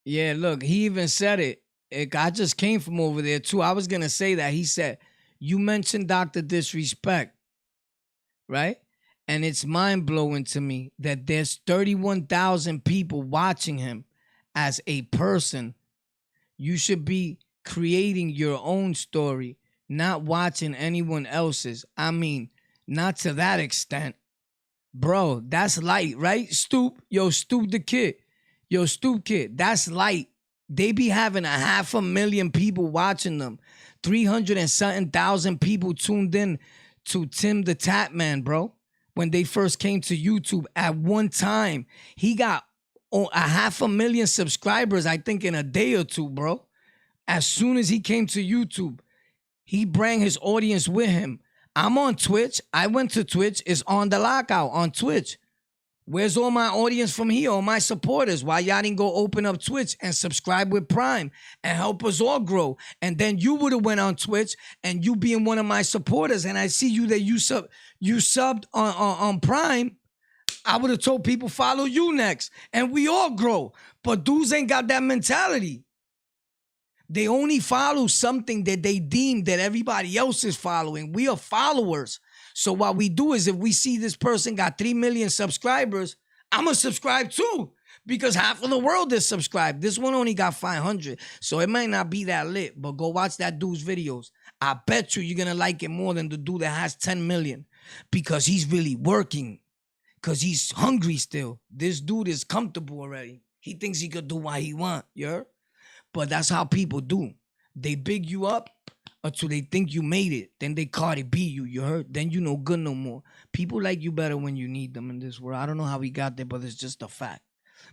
Yeah, look, he even said it. I just came from over there too. I was gonna say that. He said, you mentioned Dr. Disrespect, right? And it's mind-blowing to me that there's 31,000 people watching him as a person. You should be creating your own story, not watching anyone else's. I mean, not to that extent. Bro, that's light, right? Stoop, yo, Stoop the kid. Yo, Stoop kid, that's light. They be having 500,000 people watching them. 300 and something thousand people tuned in to Tim the Tap Man, bro. When they first came to YouTube at one time, he got 500,000 subscribers, I think, in a day or two, bro. As soon as he came to YouTube, he brought his audience with him. I'm on Twitch. I went to Twitch. It's On the Lockout on Twitch. Where's all my audience from here? All my supporters? Why y'all didn't go open up Twitch and subscribe with Prime and help us all grow? And then you would have went on Twitch and you being one of my supporters, and I see you that you subbed on Prime. I would have told people follow you next, and we all grow. But dudes ain't got that mentality. They only follow something that they deem that everybody else is following. We are followers. So what we do is if we see this person got 3 million subscribers, I'm going to subscribe too. Because half of the world is subscribed. This one only got 500. So it might not be that lit, but go watch that dude's videos. I bet you're going to like it more than the dude that has 10 million. Because he's really working. Because he's hungry still. This dude is comfortable already. He thinks he could do what he want, you heard? But that's how people do. They big you up until they think you made it. Then they Cardi B you, you heard? Then you no good no more. People like you better when you need them in this world. I don't know how he got there, but it's just a fact.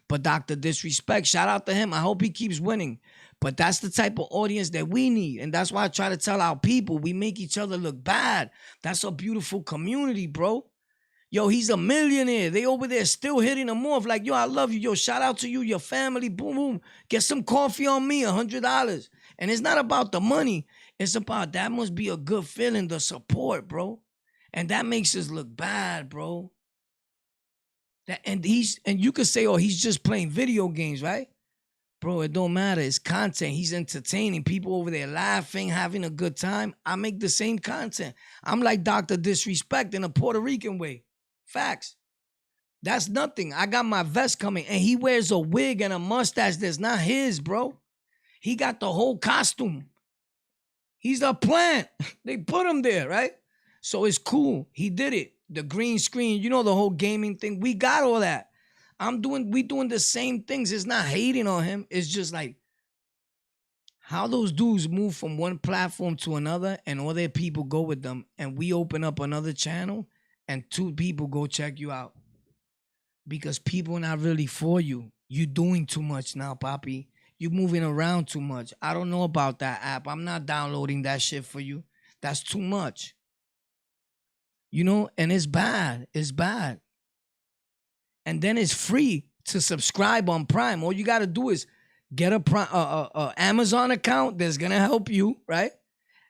But Dr. Disrespect, shout out to him. I hope he keeps winning. But that's the type of audience that we need. And that's why I try to tell our people, we make each other look bad. That's a beautiful community, bro. Yo, he's a millionaire. They over there still hitting him off like, yo, I love you. Yo, shout out to you, your family. Boom, boom. Get some coffee on me, $100. And it's not about the money. It's about that must be a good feeling, the support, bro. And that makes us look bad, bro. And you could say, oh, he's just playing video games, right? Bro, it don't matter. It's content. He's entertaining. People over there laughing, having a good time. I make the same content. I'm like Dr. Disrespect in a Puerto Rican way. Facts. That's nothing. I got my vest coming, and he wears a wig and a mustache that's not his, bro. He got the whole costume. He's a plant. They put him there, right? So it's cool. He did it. The green screen, you know, the whole gaming thing. We got all that. We doing the same things. It's not hating on him. It's just like how those dudes move from one platform to another and all their people go with them. And we open up another channel and 2 people go check you out. Because people are not really for you. You doing too much now, Papi. You moving around too much. I don't know about that app. I'm not downloading that shit for you. That's too much. You know, and it's bad. It's bad. And then it's free to subscribe on Prime. All you got to do is get a Amazon account that's going to help you, right?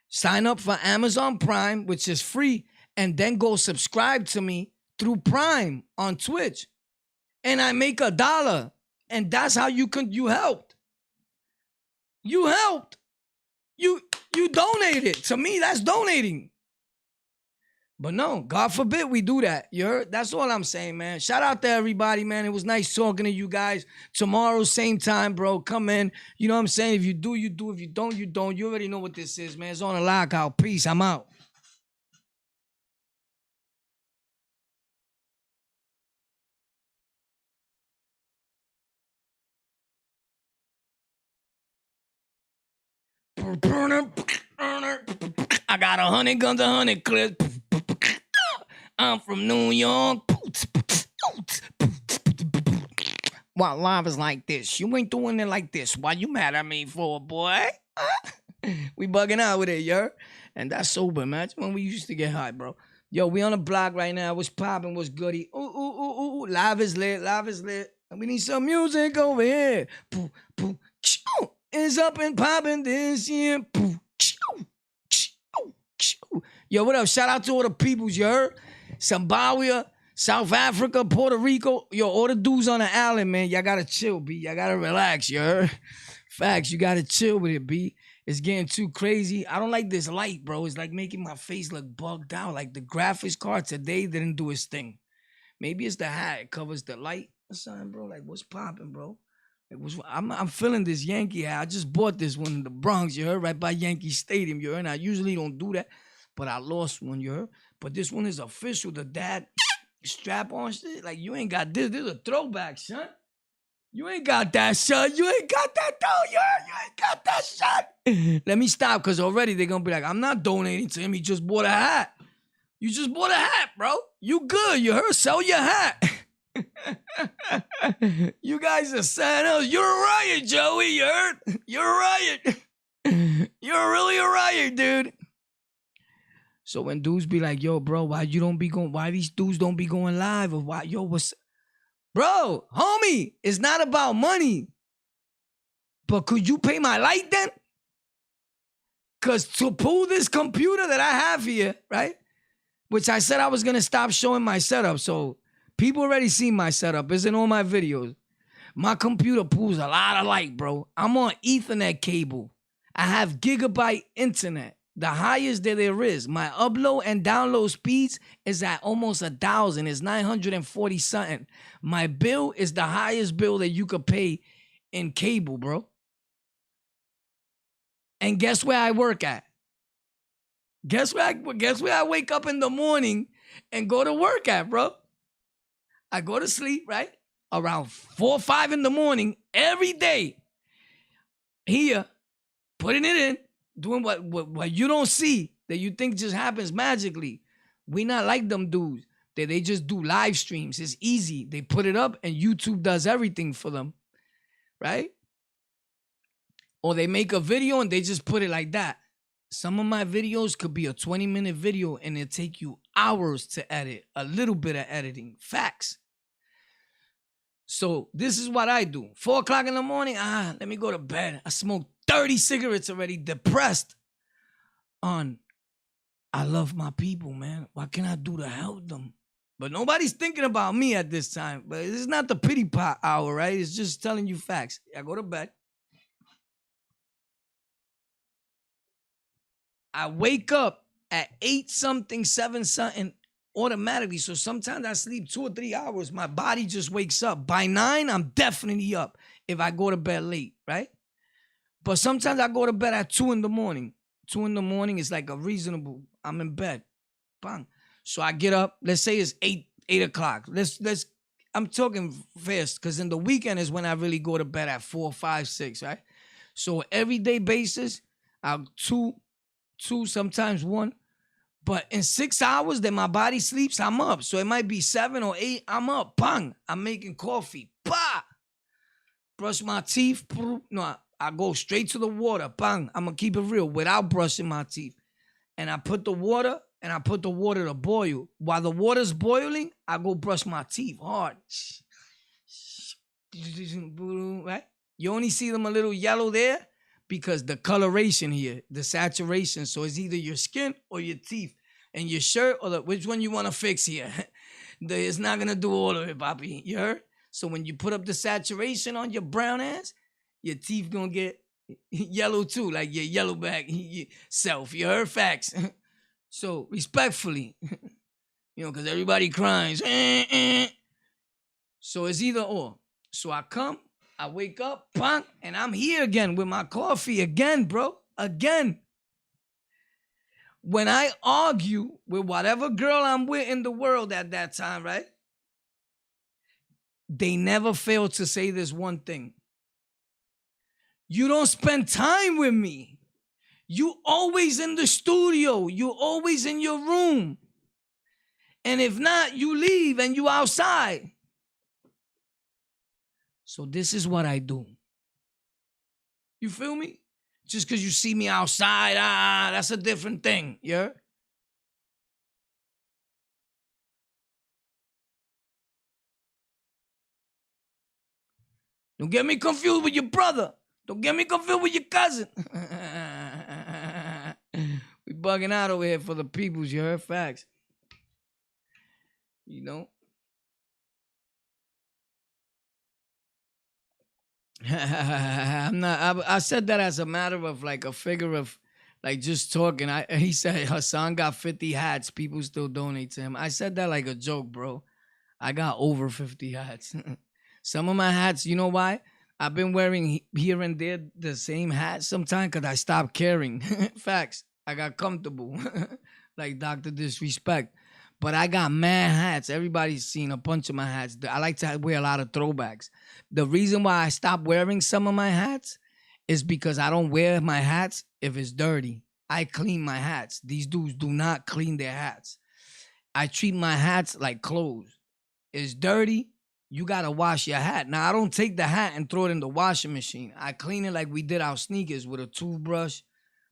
Sign up for Amazon Prime, which is free, and then go subscribe to me through Prime on Twitch. And I make $1. And that's how you helped. You helped. You donated. To me, that's donating. But no, God forbid we do that. You heard? That's all I'm saying, man. Shout out to everybody, man. It was nice talking to you guys. Tomorrow, same time, bro. Come in. You know what I'm saying? If you do, you do. If you don't, you don't. You already know what this is, man. It's on a lockout. Peace. I'm out. I got 100 guns, 100 clips. I'm from New York. Why live is like this? You ain't doing it like this. Why you mad at me for, boy? We bugging out with it, yo. And that's sober, man. That's when we used to get high, bro. Yo, we on the block right now. What's popping? What's goody? Ooh, ooh, ooh, ooh. Live is lit. Live is lit. And we need some music over here. Pooh, pooh, choo. It's up and popping this year. Pooh, choo, choo, choo. Yo, what up? Shout out to all the peoples, you heard? Zimbabwe, South Africa, Puerto Rico. Yo, all the dudes on the island, man. Y'all gotta chill, B. Y'all gotta relax, you heard? Facts, you gotta chill with it, B. It's getting too crazy. I don't like this light, bro. It's like making my face look bugged out. Like the graphics card today didn't do its thing. Maybe it's the hat. It covers the light or something, bro. Like, what's popping, bro? Like, I'm feeling this Yankee hat. I just bought this one in the Bronx, you heard? Right by Yankee Stadium, you heard? And I usually don't do that, but I lost one, you heard? But this one is official. The dad strap on shit. Like, you ain't got this. This is a throwback, son. You ain't got that, son. You ain't got that, though. You ain't got that, son. Let me stop, because already they're going to be like, I'm not donating to him. He just bought a hat. You just bought a hat, bro. You good. You heard? Sell your hat. You guys are saying, oh, you're a riot, Joey. You heard? You're a riot. You're really a riot, dude. So when dudes be like, yo, bro, why these dudes don't be going live? Or why, yo, bro, homie, it's not about money. But could you pay my light then? Because to pull this computer that I have here, right? Which I said I was going to stop showing my setup. So people already seen my setup. It's in all my videos. My computer pulls a lot of light, bro. I'm on Ethernet cable. I have gigabyte internet. the highest that there is. My upload and download speeds is at almost 1,000. It's 940 something. My bill is the highest bill that you could pay in cable, bro. And guess where I work at? Guess where I wake up in the morning and go to work at, bro? I go to sleep, right? Around 4 or 5 in the morning every day. Here, putting it in, doing what you don't see, that you think just happens magically. We not like them dudes. They just do live streams. It's easy. They put it up and YouTube does everything for them, right? Or they make a video and they just put it like that. Some of my videos could be a 20-minute video and it'll take you hours to edit, a little bit of editing. Facts. So this is what I do. 4 o'clock in the morning, let me go to bed. I smoked 30 cigarettes already, depressed on, I love my people, man. What can I do to help them? But nobody's thinking about me at this time. But it's not the pity pot hour, right? It's just telling you facts. I go to bed. I wake up at 8 something, 7 something automatically. So sometimes I sleep 2 or 3 hours. My body just wakes up. By 9, I'm definitely up if I go to bed late, right? But sometimes I go to bed at 2 in the morning. 2 in the morning is like a reasonable, I'm in bed. Bang. So I get up, let's say it's 8 o'clock. I'm talking fast because in the weekend is when I really go to bed at 4, 5, 6, right? So everyday basis, I'll two, sometimes 1. But in 6 hours that my body sleeps, I'm up. So it might be 7 or 8, I'm up. Bang. I'm making coffee. Bah. Brush my teeth. No, I go straight to the water. Bang. I'm going to keep it real without brushing my teeth. And I put the water to boil. While the water's boiling, I go brush my teeth hard. Right? You only see them a little yellow there because the coloration here, the saturation. So it's either your skin or your teeth and your shirt or which one you want to fix here. It's not going to do all of it, Papi. You heard? So when you put up the saturation on your brown ass, your teeth going to get yellow too, like your yellow back self. You heard? Facts. So respectfully, because everybody cries. So it's either or. So I come, I wake up, bang, and I'm here again with my coffee again, bro. Again. When I argue with whatever girl I'm with in the world at that time, right? They never fail to say this one thing. You don't spend time with me. You always in the studio. You always in your room. And if not, you leave and you outside. So this is what I do. You feel me? Just because you see me outside, that's a different thing. Yeah? Don't get me confused with your brother. Don't get me confused with your cousin. We bugging out over here for the peoples, you heard? Facts. You know? I said that as a matter of like a figure of like just talking. He said Hassan got 50 hats. People still donate to him. I said that like a joke, bro. I got over 50 hats. Some of my hats, you know why? I've been wearing here and there the same hat sometimes because I stopped caring. Facts. I got comfortable. Like Dr. Disrespect. But I got mad hats. Everybody's seen a bunch of my hats. I like to wear a lot of throwbacks. The reason why I stopped wearing some of my hats is because I don't wear my hats if it's dirty. I clean my hats. These dudes do not clean their hats. I treat my hats like clothes. It's dirty, you gotta wash your hat. Now, I don't take the hat and throw it in the washing machine. I clean it like we did our sneakers with a toothbrush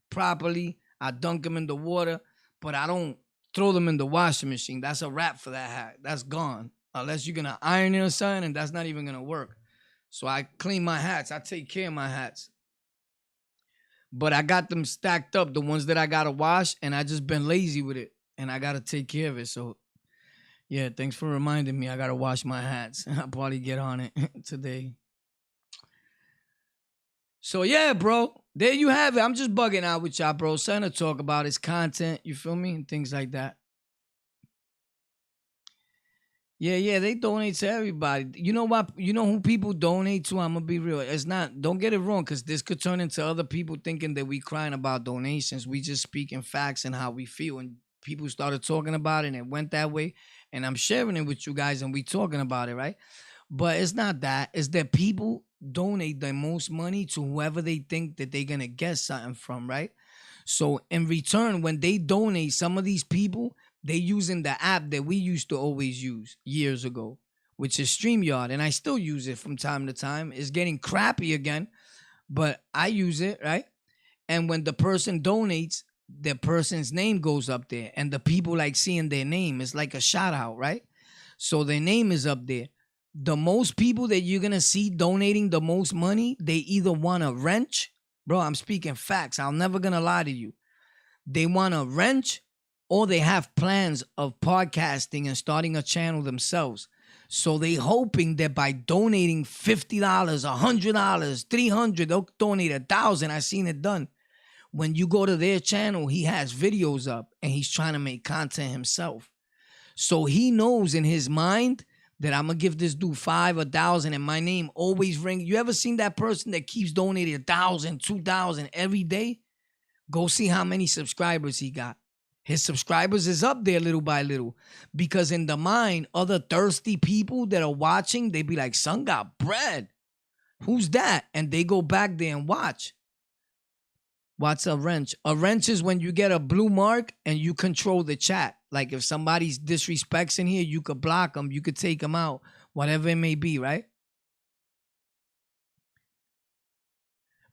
properly. I dunk them in the water, but I don't throw them in the washing machine. That's a wrap for that hat. That's gone. Unless you're gonna iron it or something, and that's not even gonna work. So I clean my hats. I take care of my hats. But I got them stacked up, the ones that I gotta wash, and I just been lazy with it. And I gotta take care of it. So yeah, thanks for reminding me. I gotta wash my hats. I'll probably get on it today. So yeah, bro. There you have it. I'm just bugging out with y'all, bro. Something to talk about is content. You feel me? And things like that. Yeah, yeah, they donate to everybody. You know what? You know who people donate to? I'm gonna be real. It's not. Don't get it wrong, because this could turn into other people thinking that we crying about donations. We just speaking facts and how we feel. And people started talking about it, and it went that way. And I'm sharing it with you guys, and we talking about it, right? But it's not that. It's that people donate the most money to whoever they think that they're gonna get something from, right? So in return, when they donate, some of these people they using the app that we used to always use years ago, which is StreamYard, and I still use it from time to time. It's getting crappy again, but I use it, right? And when the person donates, the person's name goes up there, and the people like seeing their name. It's like a shout out, right? So their name is up there. The most people that you're gonna see donating the most money, they either want a wrench, bro. I'm speaking facts. I'm never gonna lie to you. They want a wrench, or they have plans of podcasting and starting a channel themselves. So they hoping that by donating $50, $100, 300, they'll donate 1,000. I seen it done. When you go to their channel, he has videos up and he's trying to make content himself. So he knows in his mind that I'm gonna give this dude 5, 1,000, and my name always ring. You ever seen that person that keeps donating 1,000, 2,000 every day? Go see how many subscribers he got. His subscribers is up there little by little, because in the mind, other thirsty people that are watching, they be like, son got bread. Who's that? And they go back there and watch. What's a wrench? A wrench is when you get a blue mark and you control the chat. Like if somebody's disrespects in here, you could block them, you could take them out, whatever it may be, right?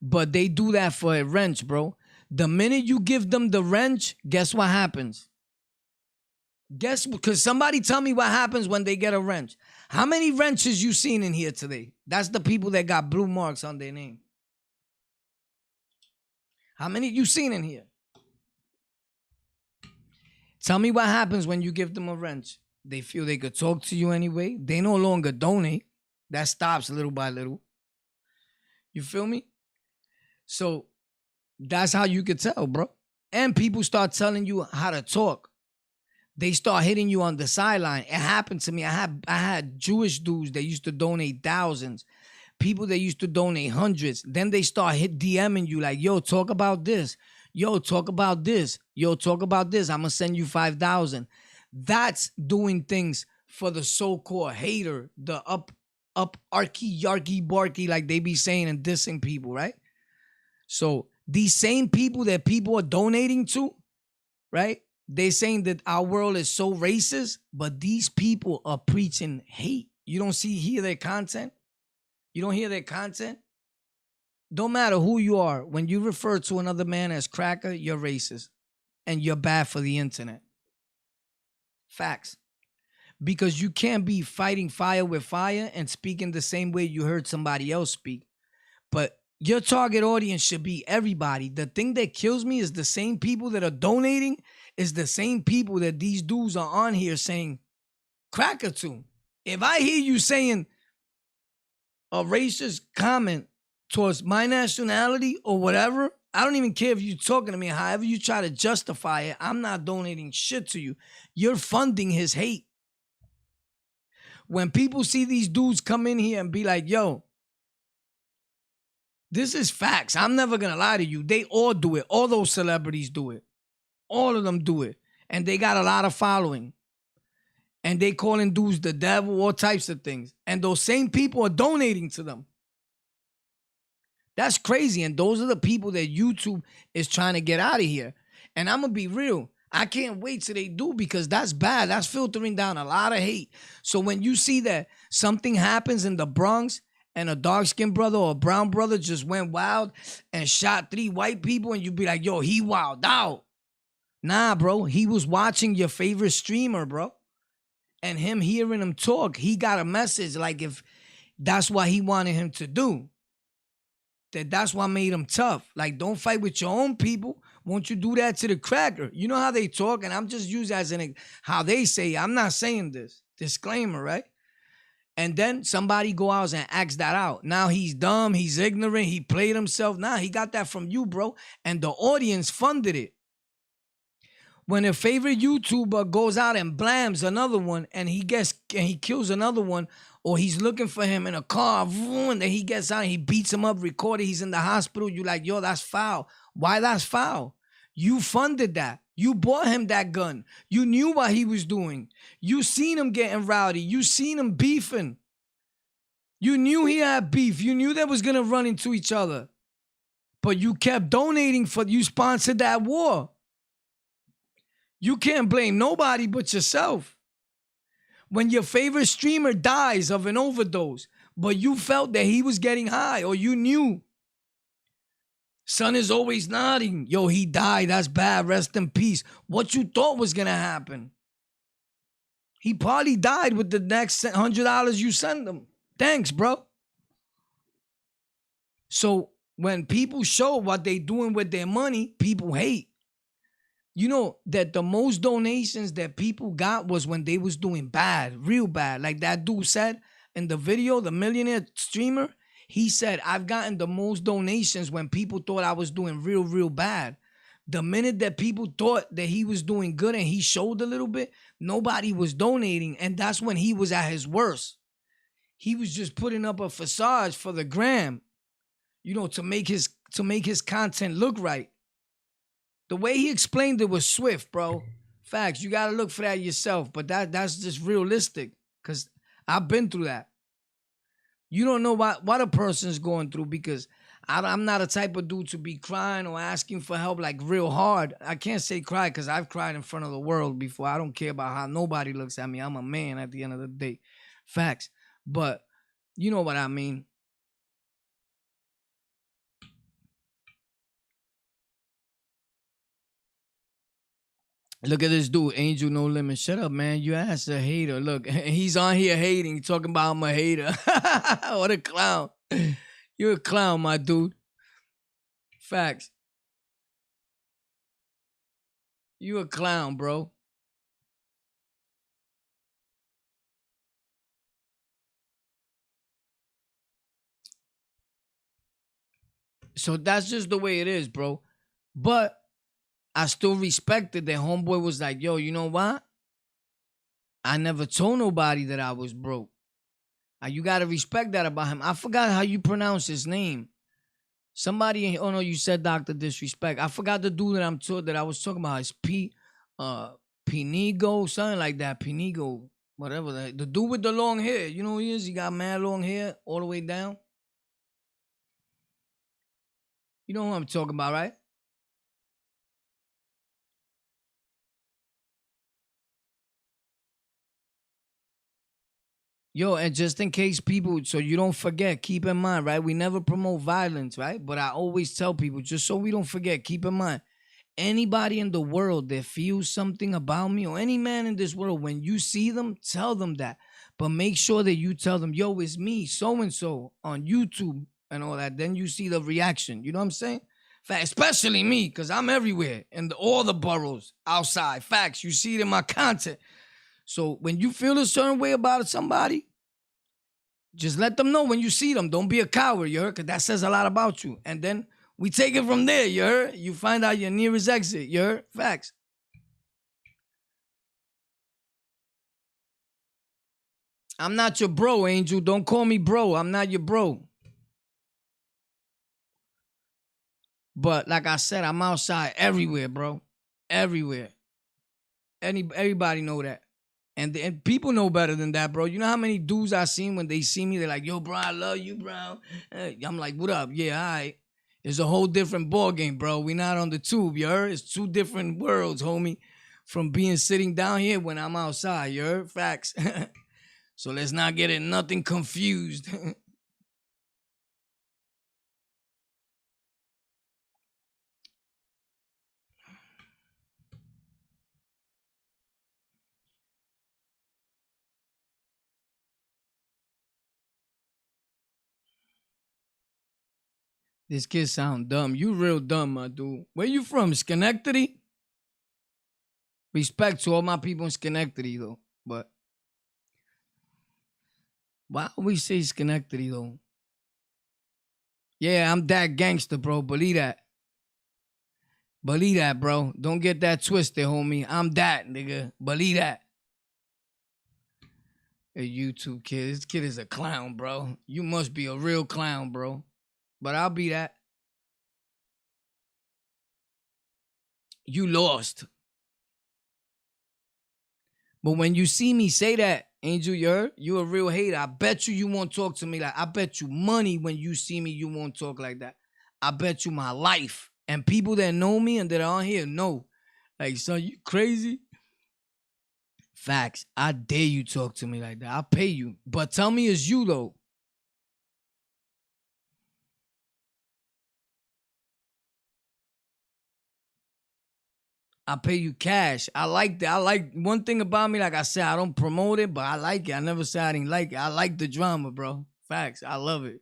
But they do that for a wrench, bro. The minute you give them the wrench, guess what happens? Guess, because somebody tell me what happens when they get a wrench. How many wrenches you seen in here today? That's the people that got blue marks on their name. How many you seen in here? Tell me what happens when you give them a wrench. They feel they could talk to you anyway. They no longer donate. That stops little by little. You feel me? So that's how you could tell, bro. And people start telling you how to talk. They start hitting you on the sideline. It happened to me. I had Jewish dudes that used to donate thousands. People that used to donate hundreds. Then they start DMing you like, yo, talk about this. Yo, talk about this. Yo, talk about this. I'm going to send you 5,000. That's doing things for the so-called hater, the up arky, yarky, barky, like they be saying and dissing people, right? So these same people that people are donating to, right? They saying that our world is so racist, but these people are preaching hate. You don't hear their content? You don't hear their content? Don't matter who you are. When you refer to another man as cracker, you're racist. And you're bad for the internet. Facts. Because you can't be fighting fire with fire and speaking the same way you heard somebody else speak. But your target audience should be everybody. The thing that kills me is the same people that are donating is the same people that these dudes are on here saying cracker to. If I hear you saying a racist comment towards my nationality or whatever, I don't even care if you're talking to me. However you try to justify it, I'm not donating shit to you. You're funding his hate. When people see these dudes come in here and be like, yo, this is facts. I'm never going to lie to you. They all do it. All those celebrities do it. All of them do it. And they got a lot of following. And they calling dudes the devil, all types of things. And those same people are donating to them. That's crazy. And those are the people that YouTube is trying to get out of here. And I'm going to be real. I can't wait till they do, because that's bad. That's filtering down a lot of hate. So when you see that something happens in the Bronx and a dark-skinned brother or a brown brother just went wild and shot 3 white people, and you be like, yo, he wild out. Nah, bro. He was watching your favorite streamer, bro. And him hearing him talk, he got a message like if that's what he wanted him to do. That's what made him tough. Like, don't fight with your own people. Won't you do that to the cracker? You know how they talk, and I'm just using as how they say. I'm not saying this. Disclaimer, right? And then somebody go out and acts that out. Now he's dumb, he's ignorant, he played himself. Nah, he got that from you, bro. And the audience funded it. When a favorite YouTuber goes out and blams another one and he kills another one, or he's looking for him in a car, and then he gets out and he beats him up, recorded, he's in the hospital, you like, yo, that's foul. Why that's foul? You funded that. You bought him that gun. You knew what he was doing. You seen him getting rowdy. You seen him beefing. You knew he had beef. You knew they was gonna run into each other. But you kept donating you sponsored that war. You can't blame nobody but yourself. When your favorite streamer dies of an overdose, but you felt that he was getting high, or you knew. Sun is always nodding. Yo, he died. That's bad. Rest in peace. What you thought was going to happen? He probably died with the next $100 you send him. Thanks, bro. So when people show what they doing with their money, people hate. You know that the most donations that people got was when they was doing bad, real bad. Like that dude said in the video, the millionaire streamer, he said, I've gotten the most donations when people thought I was doing real, real bad. The minute that people thought that he was doing good and he showed a little bit, nobody was donating. And that's when he was at his worst. He was just putting up a facade for the gram, you know, to make his content look right. The way he explained it was swift, bro. Facts. You got to look for that yourself. But that's just realistic, because I've been through that. You don't know what a person's going through, because I'm not a type of dude to be crying or asking for help like real hard. I can't say cry because I've cried in front of the world before. I don't care about how nobody looks at me. I'm a man at the end of the day. Facts. But you know what I mean. Look at this dude, Angel No Limit. Shut up, man. You ass a hater. Look, he's on here hating, talking about I'm a hater. What a clown. You're a clown, my dude. Facts. You a clown, bro. So that's just the way it is, bro. But I still respected that homeboy was like, yo, you know what? I never told nobody that I was broke. You got to respect that about him. I forgot how you pronounce his name. Somebody, oh no, you said Dr. Disrespect. I forgot the dude that I was talking about. It's Pinigo, something like that. Pinigo, whatever. The dude with the long hair. You know who he is? He got mad long hair all the way down. You know who I'm talking about, right? Yo, and just in case people, so you don't forget, keep in mind, right? We never promote violence, right? But I always tell people, just so we don't forget, keep in mind, anybody in the world that feels something about me, or any man in this world, when you see them, tell them that. But make sure that you tell them, yo, it's me, so-and-so, on YouTube and all that. Then you see the reaction. You know what I'm saying? Fact, especially me, because I'm everywhere in all the boroughs outside. Facts, you see it in my content. So when you feel a certain way about somebody, just let them know when you see them. Don't be a coward, you heard? Because that says a lot about you. And then we take it from there, you heard? You find out your nearest exit, you heard? Facts. I'm not your bro, Angel. Don't call me bro. I'm not your bro. But like I said, I'm outside everywhere, bro. Everywhere. Everybody know that. And people know better than that, bro. You know how many dudes I seen when they see me, they're like, yo, bro, I love you, bro. I'm like, what up? Yeah, all right. It's a whole different ball game, bro. We not on the tube, you heard? It's two different worlds, homie. From being sitting down here when I'm outside, you heard? Facts. So let's not get it nothing confused. This kid sound dumb. You real dumb, my dude. Where you from? Schenectady? Respect to all my people in Schenectady, though. But Why we say Schenectady though? Yeah, I'm that gangster, bro. Believe that. Believe that, bro. Don't get that twisted, homie. I'm that, nigga. Believe that. A YouTube kid. This kid is a clown, bro. You must be a real clown, bro. But I'll be that. You lost. But when you see me say that, Angel, you a real hater. I bet you won't talk to me like. I bet you money when you see me, you won't talk like that. I bet you my life. And people that know me and that are on here know. Like, son, you crazy? Facts. I dare you talk to me like that. I'll pay you. But tell me it's you though. I pay you cash. I like that. I like one thing about me, like I said, I don't promote it, but I like it. I never said I didn't like it. I like the drama, bro. Facts. I love it.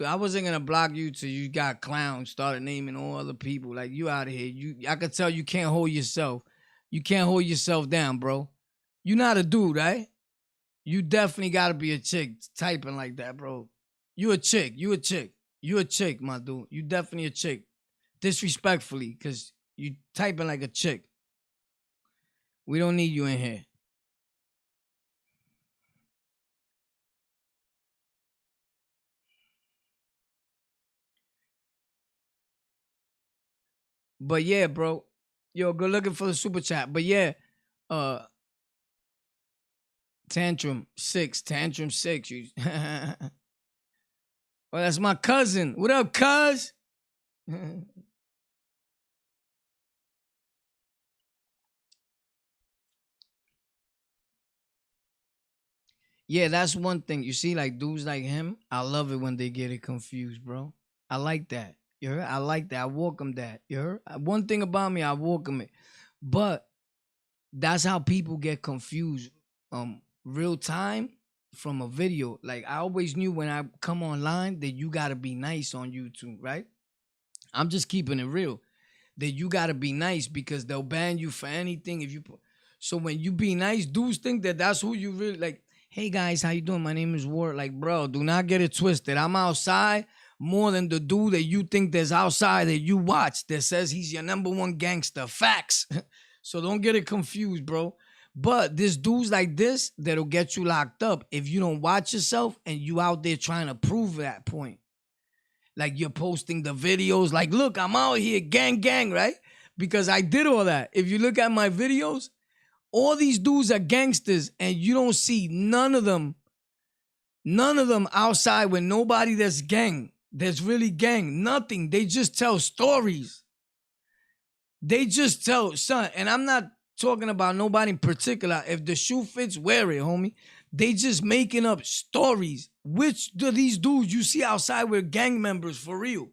I wasn't gonna block you till you got clowns, started naming all other people. Like you out of here. I could tell you can't hold yourself. You can't hold yourself down, bro. You not a dude, right? You definitely gotta be a chick typing like that, bro. You a chick. You a chick. You a chick, my dude. You definitely a chick. Disrespectfully, cause you typing like a chick. We don't need you in here. But yeah, bro. Yo, good looking for the super chat. But yeah, uh Tantrum six. You well, that's my cousin. What up, cuz? Yeah, that's one thing. You see, like dudes like him, I love it when they get it confused, bro. I like that. You heard? I like that. I welcome that. You heard? One thing about me, I welcome it. But that's how people get confused. Real time from a video. Like I always knew when I come online that you gotta be nice on YouTube, right? I'm just keeping it real. That you gotta be nice because they'll ban you for anything if you put. So when you be nice, dudes think that that's who you really like. Hey guys, how you doing? My name is Ward. Like, bro, do not get it twisted. I'm outside more than the dude that you think there's outside that you watch that says he's your number one gangster. Facts. So don't get it confused, bro. But there's dudes like this that'll get you locked up if you don't watch yourself and you out there trying to prove that point. Like you're posting the videos, like, look, I'm out here, gang, gang, right? Because I did all that. If you look at my videos, all these dudes are gangsters, and you don't see none of them outside with nobody that's gang, that's really gang, nothing. They just tell stories. They just tell, son, and I'm not talking about nobody in particular. If the shoe fits, wear it, homie. They just making up stories. Which do these dudes you see outside with gang members for real?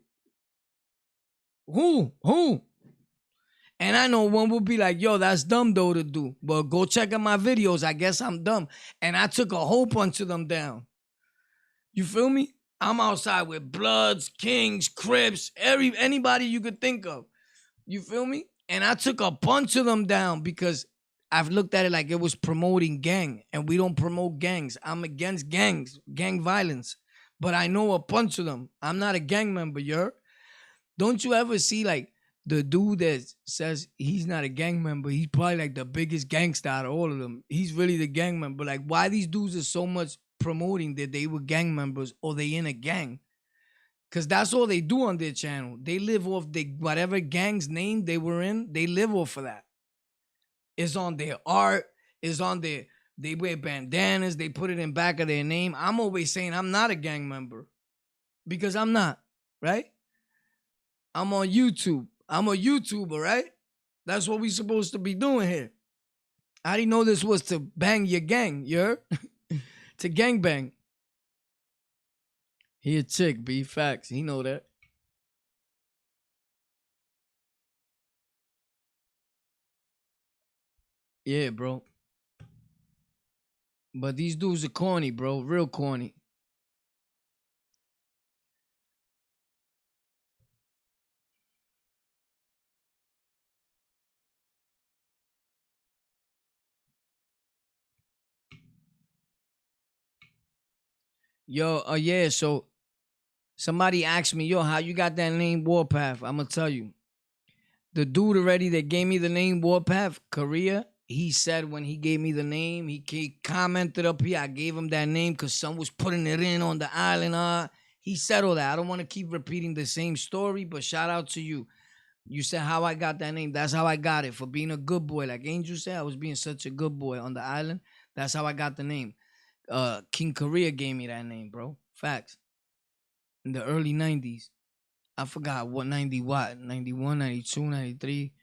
Who? Who? And I know one will be like, yo, that's dumb though to do. But go check out my videos. I guess I'm dumb. And I took a whole bunch of them down. You feel me? I'm outside with Bloods, Kings, Crips, anybody you could think of. You feel me? And I took a bunch of them down because I've looked at it like it was promoting gang. And we don't promote gangs. I'm against gangs, gang violence. But I know a bunch of them. I'm not a gang member, you're. Don't you ever see like the dude that says he's not a gang member? He's probably like the biggest gangster out of all of them. He's really the gang member. Like, why these dudes are so much promoting that they were gang members or they in a gang? Cause that's all they do on their channel. They live off the whatever gang's name they were in. They live off of that. It's on their art. It's on their. They wear bandanas. They put it in back of their name. I'm always saying I'm not a gang member because I'm not. Right? I'm on YouTube. I'm a YouTuber, right? That's what we supposed to be doing here. I didn't know this was to bang your gang, you heard? To gang bang. He a chick, B. Facts. He know that. Yeah, bro. But these dudes are corny, bro. Real corny. Yo, yeah, so somebody asked me, yo, how you got that name Warpath? I'm gonna tell you. The dude already that gave me the name Warpath, Korea, he said when he gave me the name, he commented up here, I gave him that name because someone was putting it in on the island. He said all that. I don't want to keep repeating the same story, but shout out to you. You said how I got that name. That's how I got it, for being a good boy. Like Angel said, I was being such a good boy on the island. That's how I got the name. King Korea gave me that name, bro. Facts. In the early 90s. I forgot what 90 what, 91, 92, 93.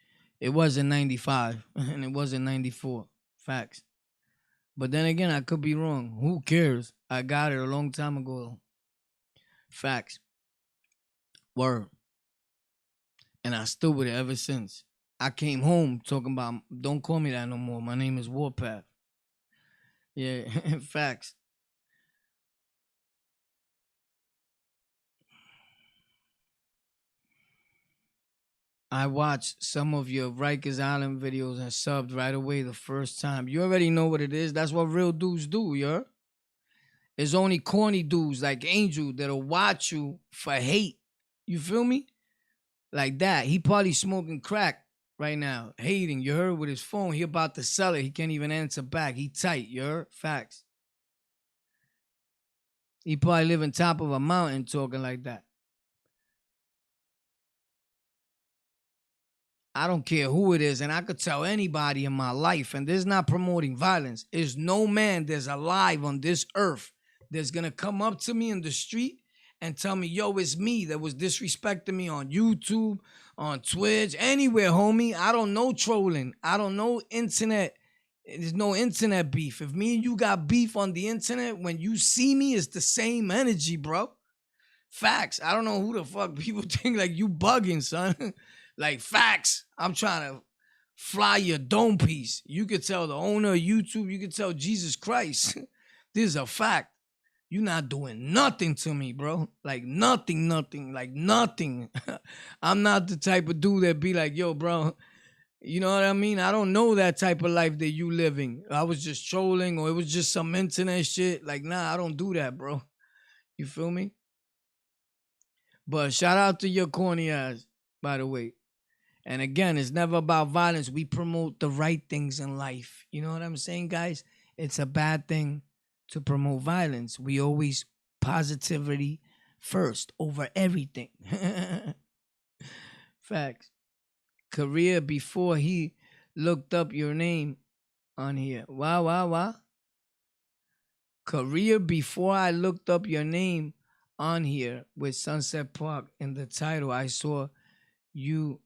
It wasn't 95 and it wasn't 94. Facts. But then again, I could be wrong. Who cares? I got it a long time ago. Facts. Word. And I stood with it ever since. I came home talking about, don't call me that no more. My name is Warpath. Yeah, facts. I watched some of your Rikers Island videos and subbed right away the first time. You already know what it is. That's what real dudes do, yo. It's only corny dudes like Angel that'll watch you for hate. You feel me? Like that. He probably smoking crack right now, hating. You heard with his phone. He about to sell it. He can't even answer back. He tight. You heard? Facts. He probably live on top of a mountain talking like that. I don't care who it is, and I could tell anybody in my life, and this is not promoting violence. There's no man that's alive on this earth that's gonna come up to me in the street and tell me, yo, it's me that was disrespecting me on YouTube, on Twitch, anywhere, homie. I don't know trolling. I don't know internet. There's no internet beef. If me and you got beef on the internet, when you see me, it's the same energy, bro. Facts. I don't know who the fuck people think like you bugging, son. Like facts. I'm trying to fly your dome piece. You could tell the owner of YouTube, you could tell Jesus Christ. This is a fact. You not doing nothing to me, bro. Like nothing, like nothing. I'm not the type of dude that be like, yo, bro, you know what I mean? I don't know that type of life that you living. I was just trolling or it was just some internet shit. Like, nah, I don't do that, bro. You feel me? But shout out to your corny ass, by the way. And again, it's never about violence. We promote the right things in life. You know what I'm saying, guys? It's a bad thing to promote violence. We always positivity first over everything. Facts. Career before he looked up your name on here. Wow, wow, wow. Career before I looked up your name on here with Sunset Park in the title. I saw you,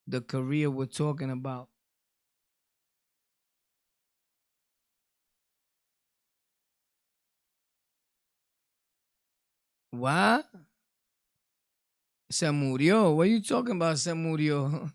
the career we're talking about. What? Se murió. What are you talking about? Se murió.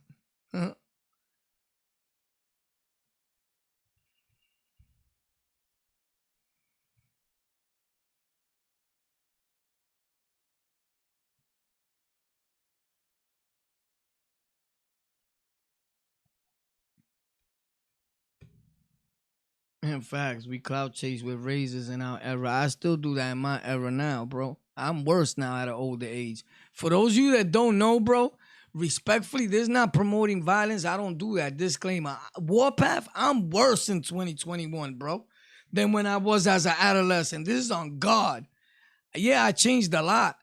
In facts, we clout chase with razors in our era. I still do that in my era now, bro. I'm worse now at an older age. For those of you that don't know, bro, respectfully, this is not promoting violence. I don't do that. Disclaimer. Warpath, I'm worse in 2021, bro, than when I was as an adolescent. This is on God. Yeah, I changed a lot,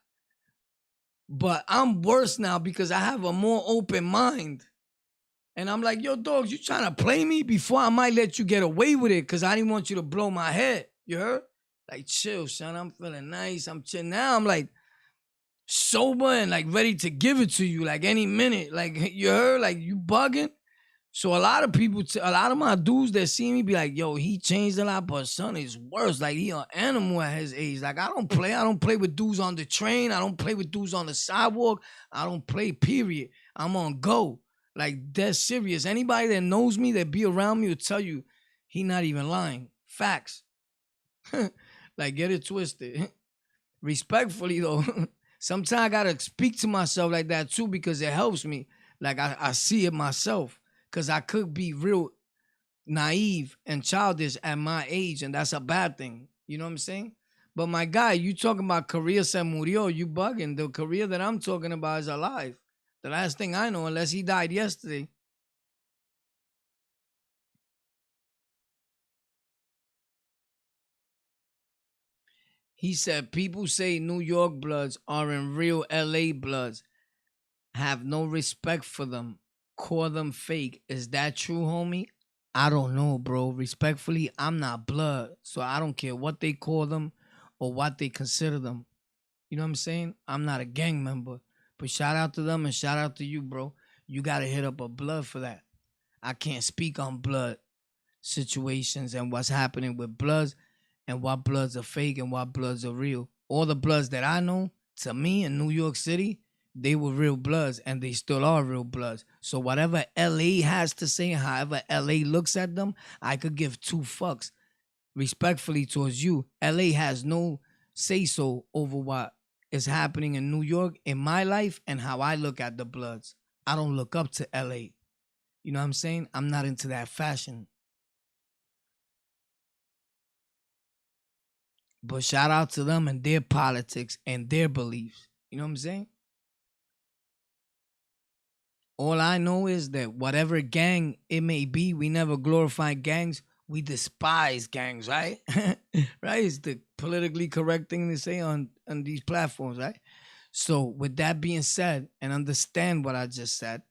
but I'm worse now because I have a more open mind. And I'm like, yo, dogs, you trying to play me before I might let you get away with it because I didn't want you to blow my head. You heard? Like, chill, son. I'm feeling nice. I'm chill. Now I'm like sober and like ready to give it to you like any minute. Like, you heard? Like, you bugging? So a lot of people, a lot of my dudes that see me be like, yo, he changed a lot, but son is worse. Like, he an animal at his age. Like, I don't play. I don't play with dudes on the train. I don't play with dudes on the sidewalk. I don't play, period. I'm on go. Like, dead serious. Anybody that knows me, that be around me will tell you he not even lying. Facts. Like, get it twisted. Respectfully, though, sometimes I got to speak to myself like that, too, because it helps me. Like, I see it myself. Because I could be real naive and childish at my age, and that's a bad thing. You know what I'm saying? But my guy, you talking about Korea se murió, you bugging. The Korea that I'm talking about is alive. The last thing I know, unless he died yesterday. He said people say New York Bloods are in real LA Bloods. Have no respect for them. Call them fake. Is that true, homie? I don't know, bro. Respectfully, I'm not blood. So I don't care what they call them or what they consider them. You know what I'm saying? I'm not a gang member. But shout out to them and shout out to you, bro. You gotta hit up a blood for that. I can't speak on blood situations and what's happening with bloods and what bloods are fake and what bloods are real. All the bloods that I know, to me in New York City, they were real bloods and they still are real bloods. So whatever LA has to say, however LA looks at them, I could give two fucks respectfully towards you. LA has no say so over what is happening in New York in my life and how I look at the bloods. I don't look up to LA. You know what I'm saying? I'm not into that fashion. But shout out to them and their politics and their beliefs. You know what I'm saying? All I know is that whatever gang it may be, we never glorify gangs. We despise gangs, right? Right? It's the politically correct thing to say on these platforms, right? So, with that being said, and understand what I just said,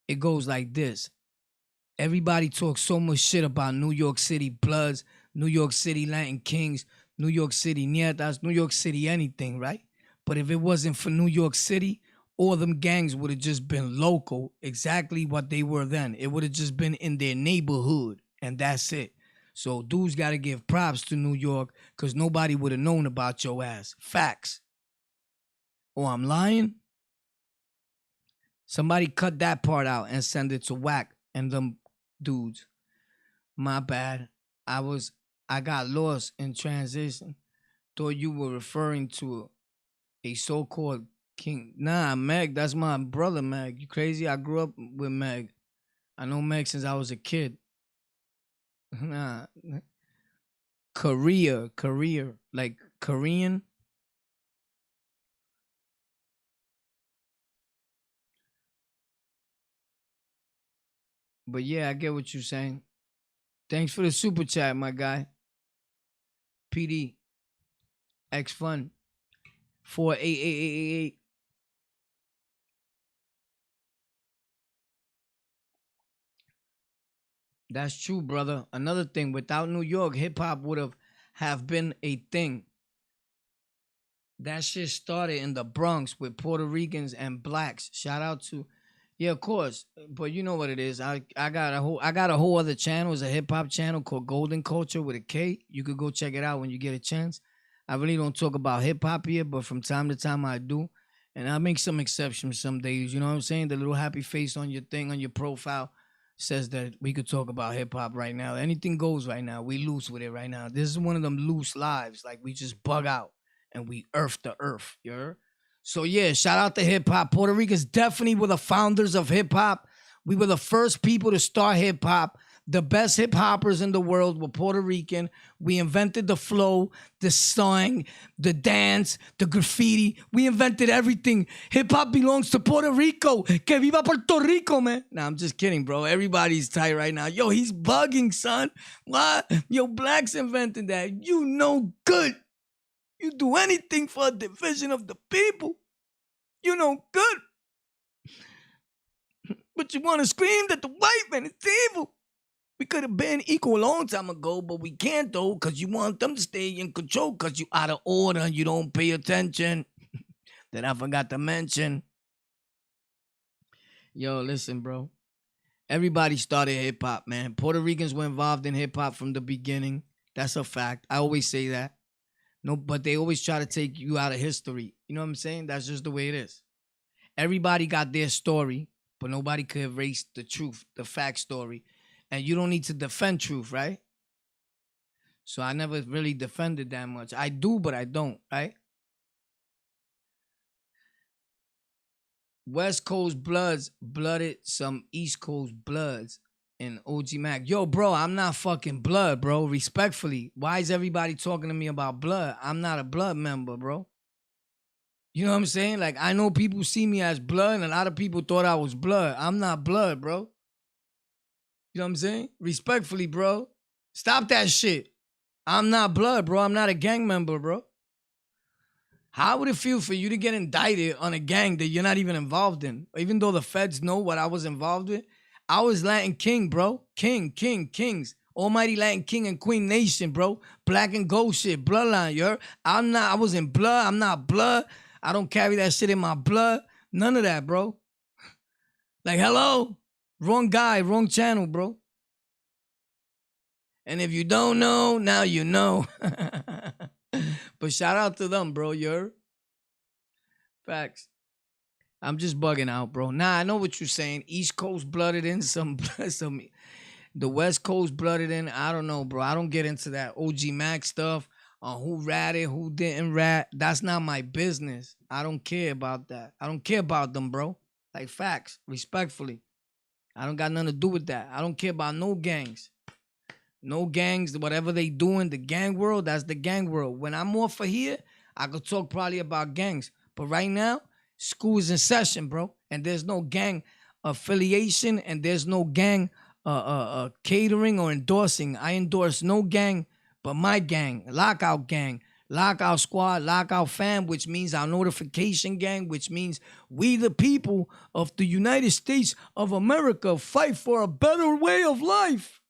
it goes like this. Everybody talks so much shit about New York City Bloods, New York City Latin Kings, New York City Nietas, New York City anything, right? But if it wasn't for New York City, all them gangs would have just been local, exactly what they were then. It would have just been in their neighborhood, and that's it. So dudes got to give props to New York because nobody would have known about your ass. Facts. Oh, I'm lying? Somebody cut that part out and send it to Whack and them dudes. My bad. I got lost in transition. Thought you were referring to a so-called king. Nah, Meg, that's my brother, Meg. You crazy? I grew up with Meg. I know Meg since I was a kid. Nah, career, like Korean. But yeah, I get what you're saying. Thanks for the super chat, my guy. PD X Fun 48888. That's true, brother. Another thing, without New York, hip hop would have been a thing. That shit started in the Bronx with Puerto Ricans and blacks. Shout out to, yeah, of course. But you know what it is. I got a whole other channel. It's a hip hop channel called Golden Culture with a K. You could go check it out when you get a chance. I really don't talk about hip hop here, but from time to time I do. And I make some exceptions some days. You know what I'm saying? The little happy face on your thing on your profile says that we could talk about hip hop right now. Anything goes right now. We loose with it right now. This is one of them loose lives. Like we just bug out and we earth the earth. You heard? So yeah, shout out to hip hop. Puerto Ricans definitely were the founders of hip hop. We were the first people to start hip hop. The best hip hoppers in the world were Puerto Rican. We invented the flow, the song, the dance, the graffiti. We invented everything. Hip hop belongs to Puerto Rico. Que viva Puerto Rico, man. Nah, I'm just kidding, bro. Everybody's tight right now. Yo, he's bugging, son. What? Yo, blacks invented that. You know good. You do anything for a division of the people. You know good. But you want to scream that the white man is evil. We could have been equal a long time ago, but we can't though, because you want them to stay in control because you out of order and you don't pay attention. That I forgot to mention. Yo, listen, bro. Everybody started hip hop, man. Puerto Ricans were involved in hip hop from the beginning. That's a fact. I always say that. No, but they always try to take you out of history. You know what I'm saying? That's just the way it is. Everybody got their story, but nobody could erase the truth, the fact story. And you don't need to defend truth, right? So I never really defended that much. I do, but I don't, right? West Coast Bloods blooded some East Coast Bloods And OG Mac, yo, bro, I'm not fucking blood, bro. Respectfully, why is everybody talking to me about blood? I'm not a blood member, bro. You know what I'm saying? Like, I know people see me as blood, and a lot of people thought I was blood. I'm not blood, bro. You know what I'm saying? Respectfully, bro. Stop that shit. I'm not blood, bro. I'm not a gang member, bro. How would it feel for you to get indicted on a gang that you're not even involved in? Even though the feds know what I was involved with? I was Latin King, bro. Kings. Almighty Latin King and Queen Nation, bro. Black and gold shit. Bloodline, you heard? I was in blood. I'm not blood. I don't carry that shit in my blood. None of that, bro. Like, hello? Wrong guy, wrong channel, bro. And if you don't know, now you know. But shout out to them, bro. You heard? Facts. I'm just bugging out, bro. Nah, I know what you're saying. East Coast blooded in, some the West Coast blooded in. I don't know, bro. I don't get into that OG Mac stuff on who ratted, who didn't rat. That's not my business. I don't care about that. I don't care about them, bro. Like, facts, respectfully. I don't got nothing to do with that. I don't care about no gangs. No gangs, whatever they doing, the gang world, that's the gang world. When I'm off of here, I could talk probably about gangs. But right now, school is in session, bro. And there's no gang affiliation and there's no gang catering or endorsing. I endorse no gang but my gang, Lockout Gang, Lockout Squad, Lockout Fam, which means our notification gang, which means we the people of the United States of America fight for a better way of life.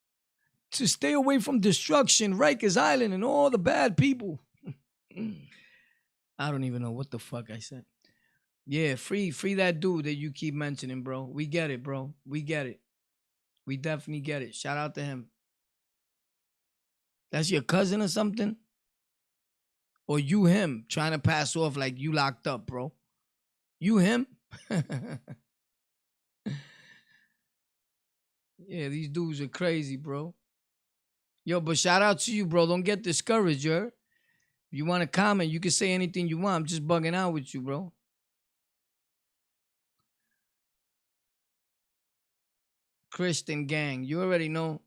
To stay away from destruction, Rikers Island, and all the bad people. I don't even know what the fuck I said. Yeah, free that dude that you keep mentioning, bro. We get it, bro. We get it. We definitely get it. Shout out to him. That's your cousin or something? Or you him trying to pass off like you locked up, bro? You him? Yeah, these dudes are crazy, bro. Yo, but shout out to you, bro. Don't get discouraged, yo. If you want to comment, you can say anything you want. I'm just bugging out with you, bro. Christian gang. You already know.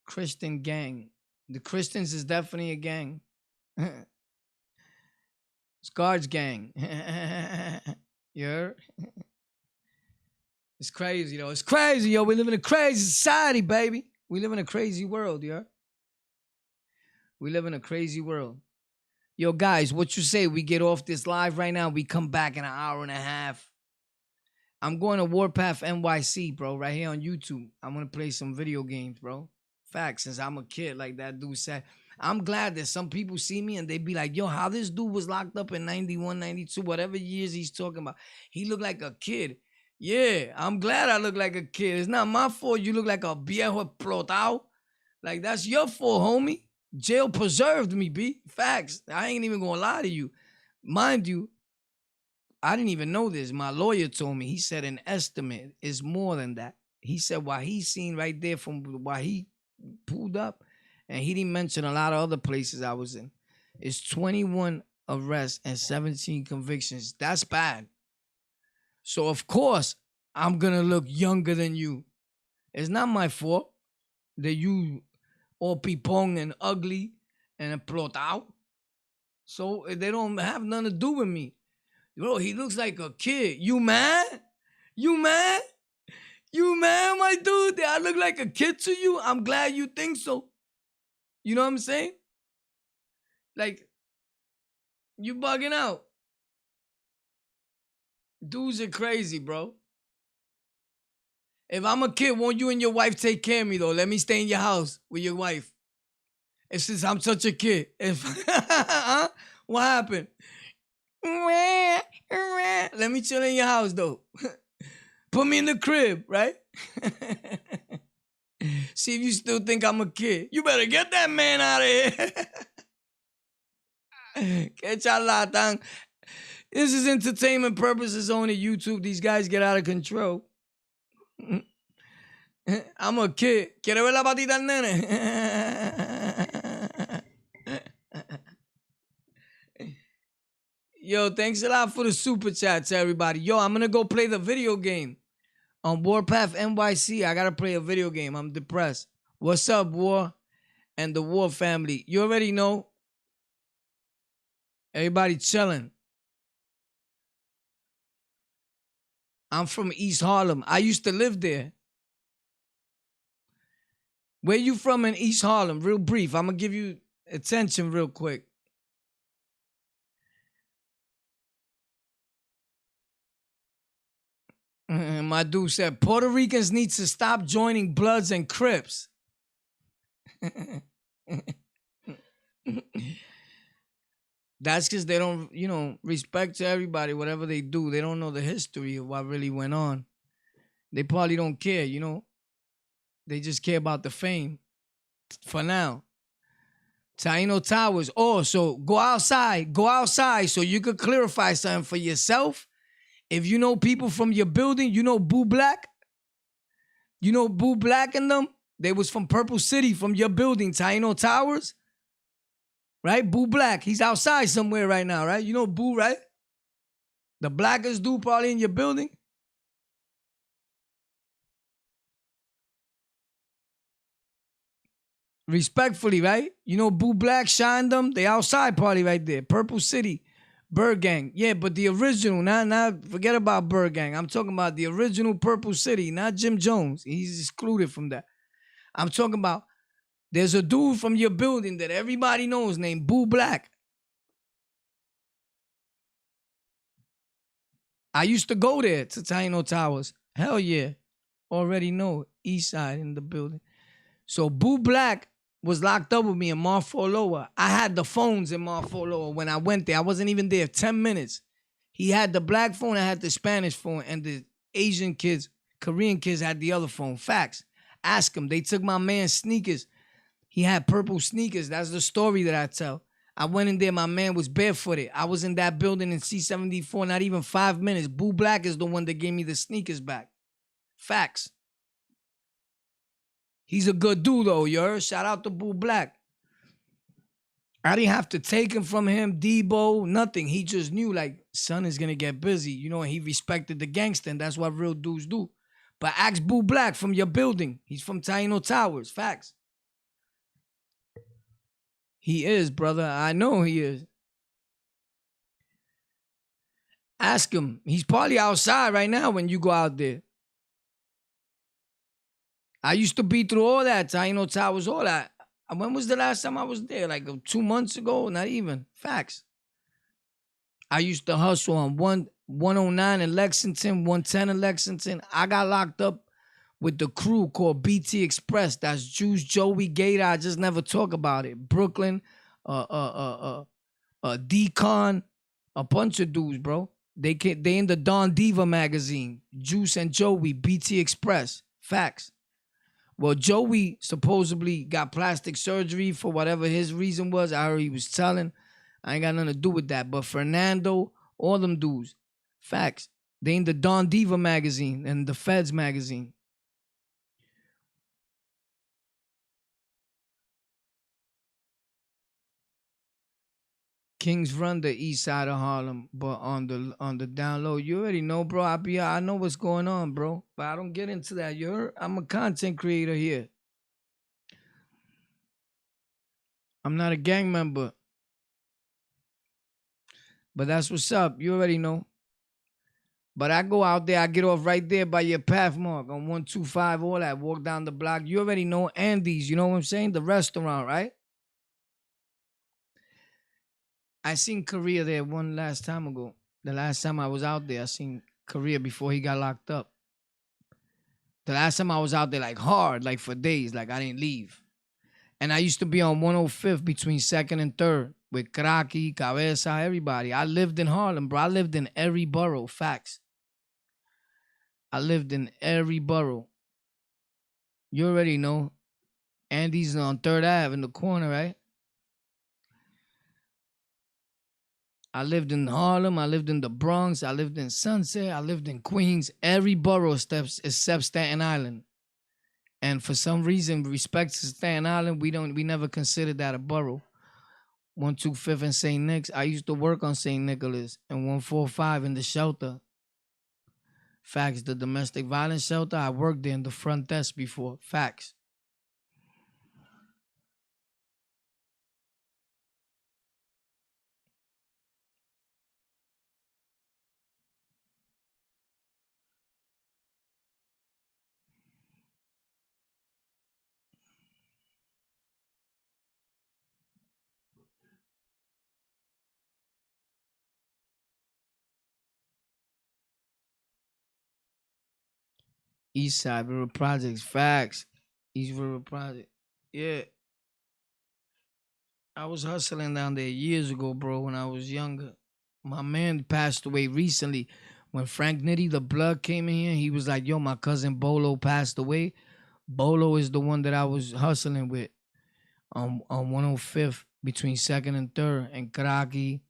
Christian gang. The Christians is definitely a gang. It's Guards gang. You heard? It's crazy, though. It's crazy, yo. We live in a crazy society, baby. We live in a crazy world, yo. We live in a crazy world. Yo, guys, what you say? We get off this live right now. We come back in an hour and a half. I'm going to Warpath NYC, bro, right here on YouTube. I'm going to play some video games, bro. Facts, since I'm a kid, like that dude said. I'm glad that some people see me and they be like, yo, how this dude was locked up in 91, 92, whatever years he's talking about. He looked like a kid. Yeah, I'm glad I look like a kid. It's not my fault you look like a viejo explotado. Like, that's your fault, homie. Jail preserved me, B. Facts. I ain't even gonna lie to you. Mind you, I didn't even know this. My lawyer told me. He said an estimate is more than that. He said what he seen right there from why he pulled up, and he didn't mention a lot of other places I was in. It's 21 arrests and 17 convictions. That's bad. So, of course, I'm going to look younger than you. It's not my fault that you all pipong and ugly and explotado. So, they don't have nothing to do with me. Bro, he looks like a kid. You mad? You mad? You mad, my dude? That I look like a kid to you? I'm glad you think so. You know what I'm saying? Like, you bugging out. Dudes are crazy, bro. If I'm a kid, won't you and your wife take care of me, though? Let me stay in your house with your wife. And since I'm such a kid, what happened? Let me chill in your house, though. Put me in the crib, right? See if you still think I'm a kid. You better get that man out of here. Que charlatan. This is entertainment purposes only. YouTube, these guys get out of control. I'm a kid. ¿Quiere ver la patita al nene? Yo, thanks a lot for the super chats, everybody. Yo, I'm gonna go play the video game on Warpath NYC. I gotta play a video game. I'm depressed. What's up, War and the War family? You already know. Everybody chilling. I'm from East Harlem. I used to live there. Where you from in East Harlem? Real brief. I'm gonna give you attention real quick. My dude said Puerto Ricans need to stop joining Bloods and Crips. That's because they don't, respect to everybody, whatever they do. They don't know the history of what really went on. They probably don't care, They just care about the fame for now. Taino Towers. Oh, so go outside so you could clarify something for yourself. If you know people from your building, you know Boo Black. You know Boo Black and them. They was from Purple City, from your building, Taino Towers. Right? Boo Black. He's outside somewhere right now, right? You know Boo, right? The blackest dude probably in your building. Respectfully, right? You know Boo Black, Shine them. They outside party right there. Purple City. Bird Gang. Yeah, but the original, not forget about Bird Gang. I'm talking about the original Purple City, not Jim Jones. He's excluded from that. I'm talking about there's a dude from your building that everybody knows named Boo Black. I used to go there to Taino Towers. Hell yeah. Already know. East side in the building. So Boo Black was locked up with me in Marfoloa. I had the phones in Marfoloa when I went there. I wasn't even there 10 minutes. He had the black phone, I had the Spanish phone, and the Asian kids, Korean kids had the other phone. Facts. Ask him. They took my man's sneakers. He had purple sneakers. That's the story that I tell. I went in there, my man was barefooted. I was in that building in C-74, not even 5 minutes. Boo Black is the one that gave me the sneakers back. Facts. He's a good dude, though, you heard? Shout out to Boo Black. I didn't have to take him from him, Debo, nothing. He just knew, like, son is going to get busy, and he respected the gangster, and that's what real dudes do. But ask Boo Black from your building. He's from Taino Towers. Facts. He is, brother. I know he is. Ask him. He's probably outside right now when you go out there. I used to be through all that, Taino Towers, all that. When was the last time I was there? Like 2 months ago? Not even. Facts. I used to hustle on 109 in Lexington, 110 in Lexington. I got locked up with the crew called BT Express. That's Juice, Joey, Gator. I just never talk about it. Brooklyn, D-Con, a bunch of dudes, bro. They in the Don Diva magazine. Juice and Joey, BT Express. Facts. Well, Joey supposedly got plastic surgery for whatever his reason was. I heard he was telling. I ain't got nothing to do with that. But Fernando, all them dudes. Facts. They in the Don Diva magazine and the Feds magazine. Kings run the east side of Harlem, but on the down low, you already know, bro. I know what's going on, bro. But I don't get into that. You heard? I'm a content creator here. I'm not a gang member. But that's what's up. You already know. But I go out there, I get off right there by your path mark on 125, all that. Walk down the block. You already know Andy's, you know what I'm saying? The restaurant, right? I seen Korea there one last time ago. The last time I was out there, I seen Korea before he got locked up. The last time I was out there, like hard, like for days, like I didn't leave. And I used to be on 105th between 2nd and 3rd with Kraki, Cabeza, everybody. I lived in Harlem, bro. I lived in every borough. Facts. I lived in every borough. You already know. Andy's on 3rd Ave in the corner, right? I lived in Harlem. I lived in the Bronx. I lived in Sunset. I lived in Queens. Every borough except Staten Island. And for some reason, respect to Staten Island, we never considered that a borough. 125th and St. Nick's. I used to work on St. Nicholas and 145 in the shelter. Facts, the domestic violence shelter. I worked there in the front desk before. Facts. East Side River Projects. Facts. East River Project. Yeah. I was hustling down there years ago, bro, when I was younger. My man passed away recently. When Frank Nitty, the blood came in here, he was like, yo, my cousin Bolo passed away. Bolo is the one that I was hustling with on 105th between 2nd and 3rd. And Kraki,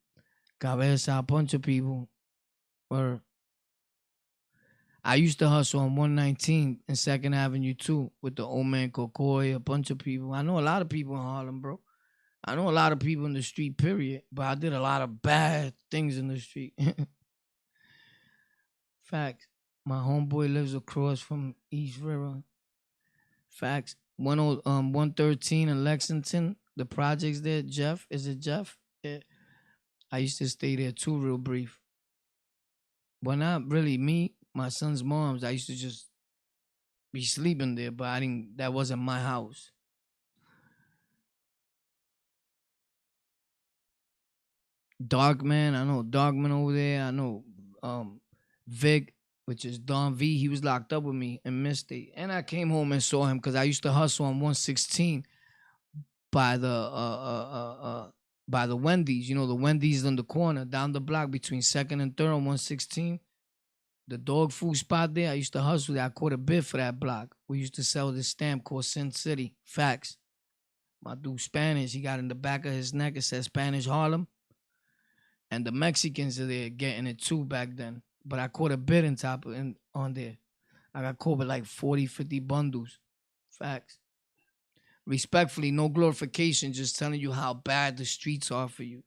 Cabeza, a bunch of people. Or I used to hustle on 119 and 2nd Avenue too with the old man Kokoy, a bunch of people. I know a lot of people in Harlem, bro. I know a lot of people in the street, period. But I did a lot of bad things in the street. Facts. My homeboy lives across from East River. Facts. 113 in Lexington. The projects there, Jeff. Is it Jeff? Yeah. I used to stay there too, real brief. But not really me. My son's mom's. I used to just be sleeping there, but I didn't. That wasn't my house. Darkman. I know Darkman over there. I know Vic, which is Don V. He was locked up with me in Misstate. And I came home and saw him because I used to hustle on 116 by the Wendy's. You know, the Wendy's on the corner down the block between 2nd and 3rd on 116. The dog food spot there. I used to hustle there. I caught a bid for that block. We used to sell this stamp called Sin City. Facts. My dude Spanish. He got in the back of his neck. It says Spanish Harlem. And the Mexicans are there getting it too back then. But I caught a bid in top on there. I got caught with like 40, 50 bundles. Facts. Respectfully, no glorification, just telling you how bad the streets are for you.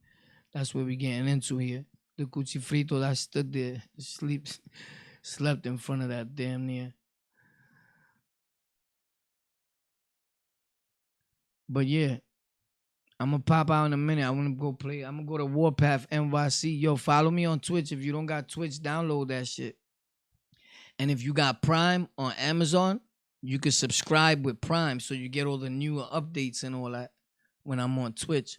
That's what we're getting into here. The cuchifrito that stood there, slept in front of that damn near. But yeah, I'm gonna pop out in a minute. I wanna go play. I'm gonna go to Warpath NYC. Yo, follow me on Twitch. If you don't got Twitch, download that shit. And if you got Prime on Amazon, you can subscribe with Prime so you get all the newer updates and all that when I'm on Twitch.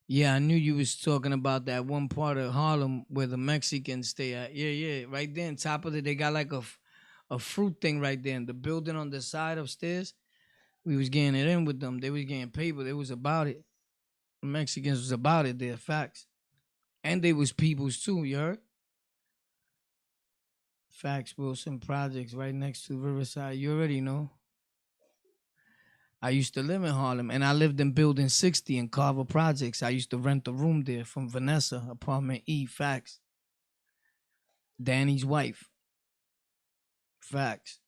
Yeah, I knew you was talking about that one part of Harlem where the Mexicans stay at. Yeah, yeah, right there on top of it, they got like a fruit thing right there in the building on the side upstairs. We was getting it in with them. They was getting paper. They was about it. The Mexicans was about it. They're facts, and they was peoples too. You heard? Facts, Wilson Projects right next to Riverside. You already know. I used to live in Harlem, and I lived in Building 60 in Carver Projects. I used to rent a room there from Vanessa, apartment E. Facts. Danny's wife. Facts.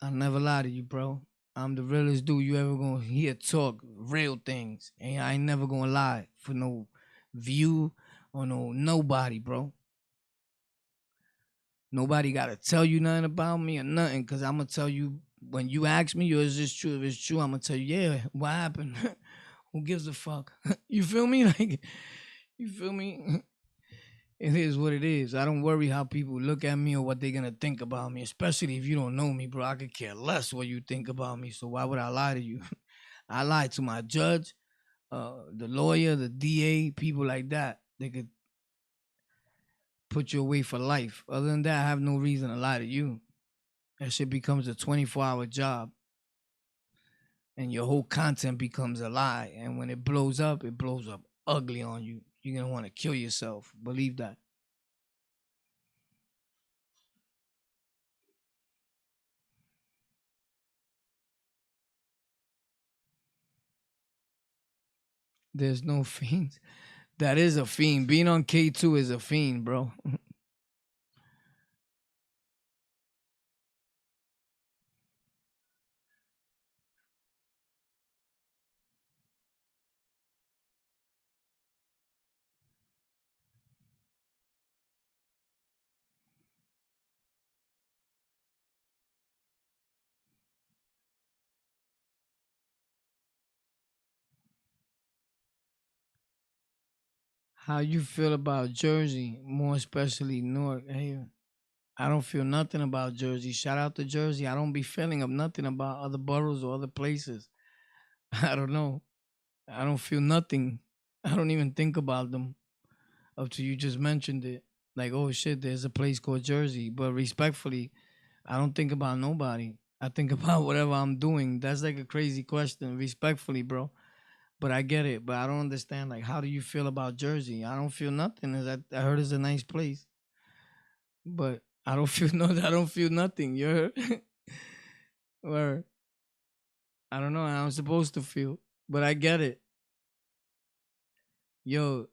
I never lie to you, bro. I'm the realest dude you ever gonna hear talk real things. And I ain't never gonna lie for no view or no nobody, bro. Nobody gotta tell you nothing about me or nothing, cause I'm gonna tell you when you ask me, is this true? If it's true, I'm gonna tell you, yeah, what happened? Who gives a fuck? You feel me? Like, you feel me? It is what it is. I don't worry how people look at me or what they're gonna think about me, especially if you don't know me, bro. I could care less what you think about me. So why would I lie to you? I lie to my judge, the lawyer, the DA, people like that. They could put you away for life. Other than that, I have no reason to lie to you. That shit becomes a 24-hour job. And your whole content becomes a lie. And when it blows up ugly on you. You're gonna want to kill yourself. Believe that. There's no fiend. That is a fiend. Being on K2 is a fiend, bro. How you feel about Jersey, more especially Newark? Hey, I don't feel nothing about Jersey. Shout out to Jersey. I don't be feeling of nothing about other boroughs or other places. I don't know. I don't feel nothing. I don't even think about them up to you just mentioned it. Like, oh shit, there's a place called Jersey. But respectfully, I don't think about nobody. I think about whatever I'm doing. That's like a crazy question. Respectfully, bro. But I get it. But I don't understand. Like, how do you feel about Jersey? I don't feel nothing. I heard it's a nice place, but I don't feel no. I don't feel nothing. You heard? Or I don't know how I'm supposed to feel, but I get it. Yo,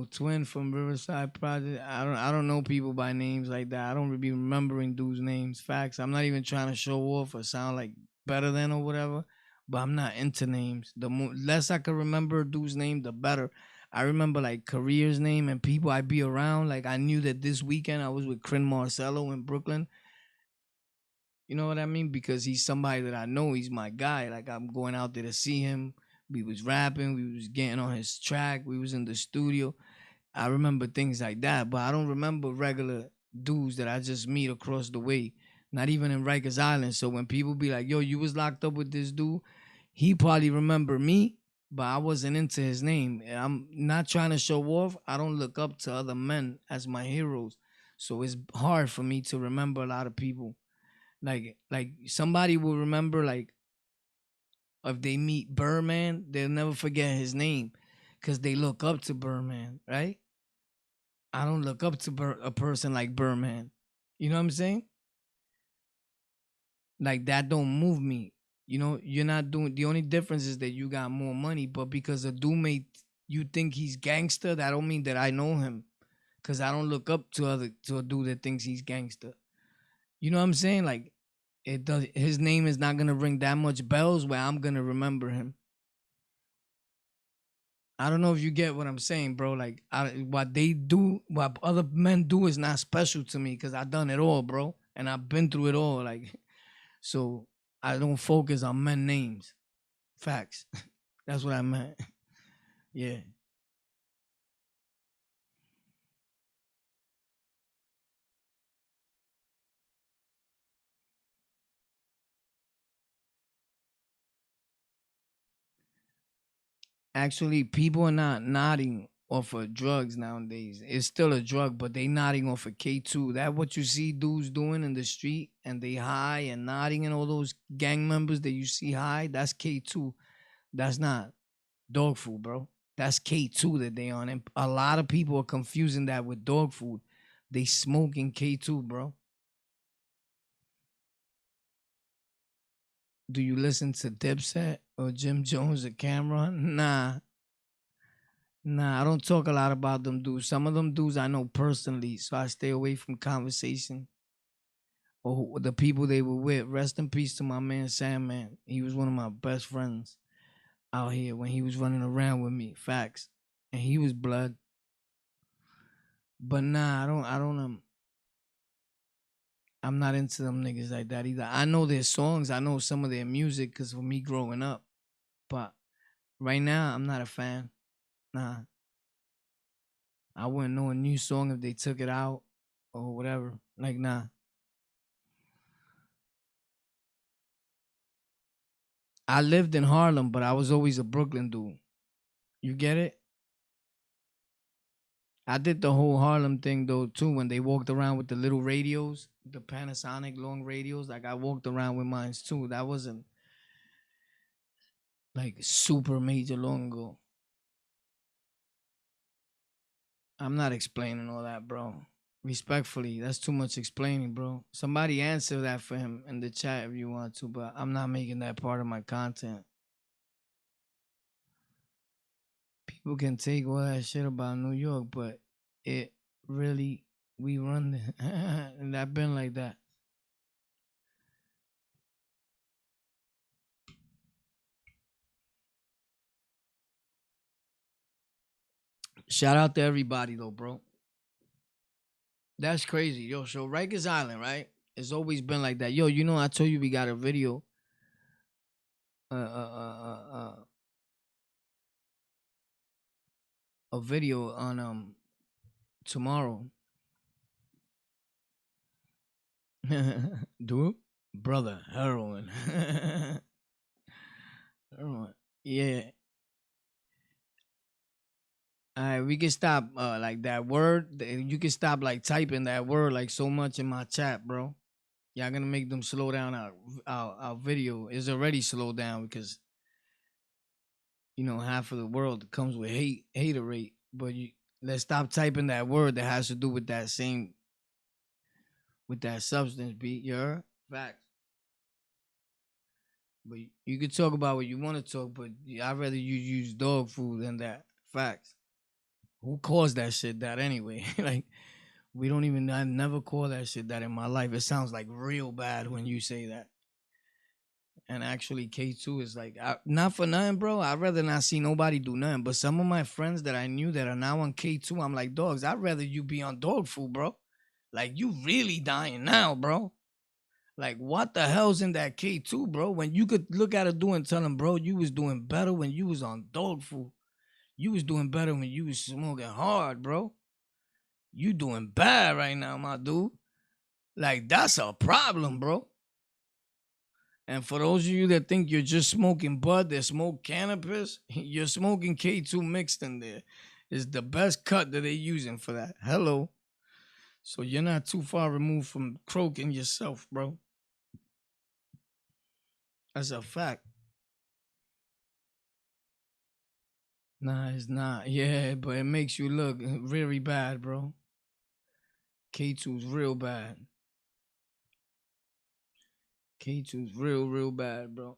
Twin from Riverside Project. I don't know people by names like that. I don't be remembering dudes' names. Facts. I'm not even trying to show off or sound like better than or whatever. But I'm not into names. The less I can remember a dude's name, the better. I remember like careers name and people I be around. Like I knew that this weekend I was with Crin Marcello in Brooklyn. You know what I mean? Because he's somebody that I know. He's my guy. Like I'm going out there to see him. We was rapping. We was getting on his track. We was in the studio. I remember things like that, but I don't remember regular dudes that I just meet across the way. Not even in Rikers Island. So when people be like, "Yo, you was locked up with this dude," he probably remember me, but I wasn't into his name. I'm not trying to show off. I don't look up to other men as my heroes, so it's hard for me to remember a lot of people. Like somebody will remember like if they meet Birdman, they'll never forget his name because they look up to Birdman, right? I don't look up to a person like Birdman. You know what I'm saying? Like that don't move me. You're not doing. The only difference is that you got more money, but because a dude made you think he's gangster, that don't mean that I know him. Cause I don't look up to a dude that thinks he's gangster. You know what I'm saying? Like it does. His name is not gonna ring that much bells where I'm gonna remember him. I don't know if you get what I'm saying, bro. Like what they do, what other men do is not special to me because I done it all, bro, and I've been through it all. Like so, I don't focus on men names. Facts. That's what I meant. Yeah. Actually, people are not nodding off of drugs nowadays. It's still a drug, but they nodding off of K2. That what you see dudes doing in the street and they high and nodding and all those gang members that you see high, that's K2. That's not dog food, bro. That's K2 that they on. And a lot of people are confusing that with dog food. They smoking K2, bro. Do you listen to Dipset or Jim Jones or Cameron? Nah, I don't talk a lot about them dudes. Some of them dudes I know personally, so I stay away from conversation or the people they were with. Rest in peace to my man Sandman. He was one of my best friends out here when he was running around with me. Facts, and he was blood. But nah, I'm not into them niggas like that either. I know their songs. I know some of their music because for me growing up. But right now, I'm not a fan. Nah, I wouldn't know a new song if they took it out or whatever. Like, nah. I lived in Harlem, but I was always a Brooklyn dude. You get it? I did the whole Harlem thing though too. When they walked around with the little radios, the Panasonic long radios, like I walked around with mine too. That wasn't like super major long ago. I'm not explaining all that, bro. Respectfully, that's too much explaining, bro. Somebody answer that for him in the chat if you want to, but I'm not making that part of my content. People can take all that shit about New York, but it really we run and I've been like that. Shout out to everybody though, bro. That's crazy, yo. So Rikers Island, right? It's always been like that. Yo, I told you we got a video. a video on tomorrow. Dude, brother, heroin. Heroin. Yeah. Alright, we can stop like that word. You can stop like typing that word like so much in my chat, bro. Y'all gonna make them slow down our video. It's already slowed down because half of the world comes with haterade. But let's stop typing that word that has to do with that same with that substance. Beat your facts. But you could talk about what you want to talk, but I'd rather you use dog food than that. Facts. Who calls that shit that anyway? Like we don't even. I never call that shit that in my life. It sounds like real bad when you say that. And actually, K2 is like, not for nothing, bro. I'd rather not see nobody do nothing. But some of my friends that I knew that are now on K2, I'm like, dogs, I'd rather you be on dog food, bro. Like, you really dying now, bro. Like, what the hell's in that K2, bro? When you could look at it do and tell them, bro, you was doing better when you was on dog food. You was doing better when you was smoking hard, bro. You doing bad right now, my dude. Like, that's a problem, bro. And for those of you that think you're just smoking bud, that smoke cannabis, you're smoking K2 mixed in there. It's the best cut that they're using for that. Hello. So you're not too far removed from croaking yourself, bro. That's a fact. Nah, it's not. Yeah, but it makes you look very bad, bro. K2's real bad. K2's real bad, bro.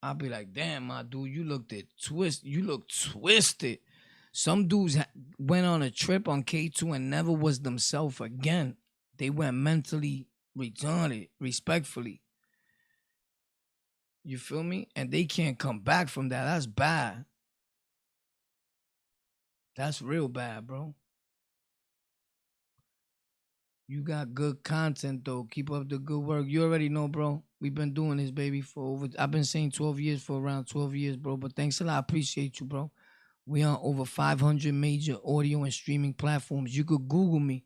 I'll be like, damn, my dude, you look twisted. Some dudes went on a trip on K2 and never was themselves again. They went mentally retarded, respectfully. You feel me? And they can't come back from that. That's bad. That's real bad, bro. You got good content though. Keep up the good work. You already know, bro. We've been doing this, baby, for I've been saying 12 years for around 12 years, bro. But thanks a lot. I appreciate you, bro. We on over 500 major audio and streaming platforms. You could Google me.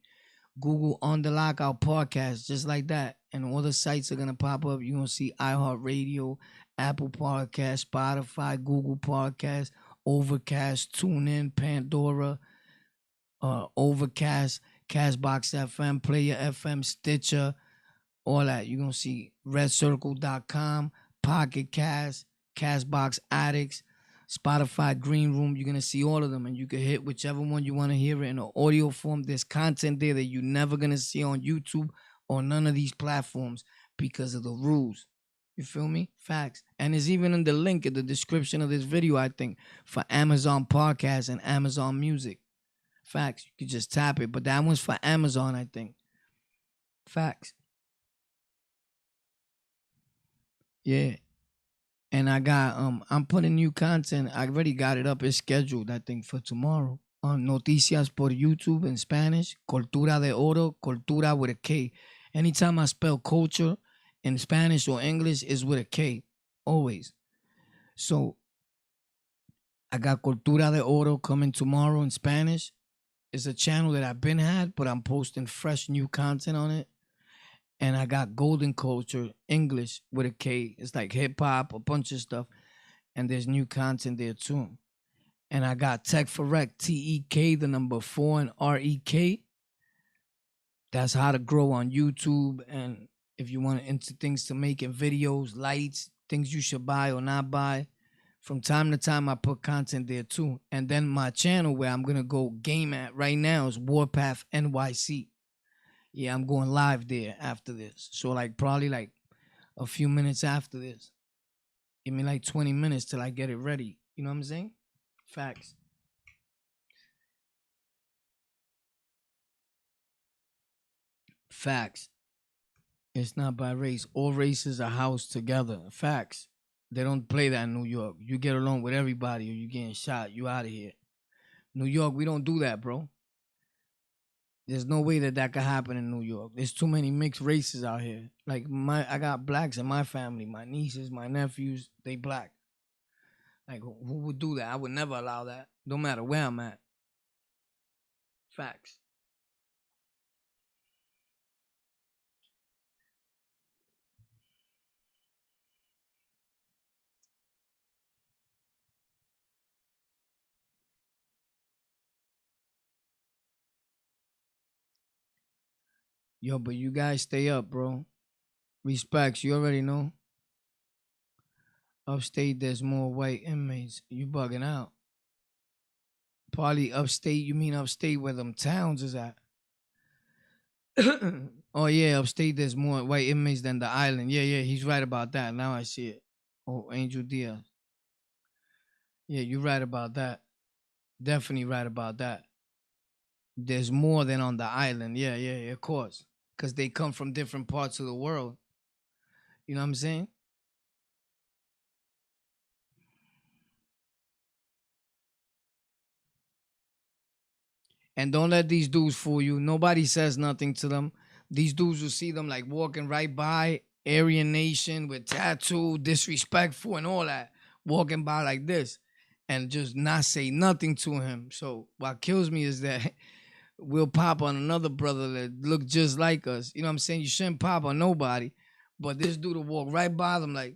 Google On the Lockout Podcast, just like that. And all the sites are going to pop up. You're going to see iHeartRadio, Apple Podcast, Spotify, Google Podcast, Overcast, TuneIn, Pandora, Overcast, Castbox FM, Player FM, Stitcher, all that. You're going to see redcircle.com, Pocket Cast, Castbox Addicts, Spotify Green Room. You're going to see all of them, and you can hit whichever one you want to hear it in an audio form. There's content there that you're never going to see on YouTube or none of these platforms because of the rules. You feel me? Facts. And it's even in the link in the description of this video, I think, for Amazon Podcasts and Amazon Music. Facts. You could just tap it. But that one's for Amazon, I think. Facts. Yeah. And I got I'm putting new content. I already got it up. It's scheduled, I think, for tomorrow. On Noticias por YouTube in Spanish. Cultura de Oro. Cultura with a K. Anytime I spell culture in Spanish or English, is with a K. Always. So I got Cultura de Oro coming tomorrow in Spanish. It's a channel that I've been had, but I'm posting fresh new content on it. And I got Golden Culture English with a K. It's like hip hop, a bunch of stuff. And there's new content there too. And I got Tech for Rec, TEK, the number 4 and REK. That's how to grow on YouTube. And if you want into things to making videos, lights, things you should buy or not buy. From time to time, I put content there too. And then my channel where I'm going to go game at right now is Warpath NYC. Yeah, I'm going live there after this. So like probably like a few minutes after this. Give me like 20 minutes till I get it ready. You know what I'm saying? Facts. Facts. It's not by race. All races are housed together. Facts. They don't play that in New York. You get along with everybody or you getting shot. You out of here. New York, we don't do that, bro. There's no way that could happen in New York. There's too many mixed races out here. Like I got blacks in my family. My nieces, my nephews, they black. Like who would do that? I would never allow that. No matter where I'm at. Facts. Yo, but you guys stay up, bro. Respects, you already know. Upstate, there's more white inmates. You bugging out. Probably upstate, you mean upstate where them towns is at? Oh yeah, upstate there's more white inmates than the island. Yeah, yeah, he's right about that. Now I see it. Oh, Angel Diaz. Yeah, you're right about that. Definitely right about that. There's more than on the island. Yeah, yeah, yeah, of course. Because they come from different parts of the world. You know what I'm saying? And don't let these dudes fool you. Nobody says nothing to them. These dudes will see them like walking right by, Aryan Nation with tattoo, disrespectful and all that, walking by like this and just not say nothing to him. So what kills me is that we'll pop on another brother that look just like us. You know what I'm saying? You shouldn't pop on nobody. But this dude will walk right by them like,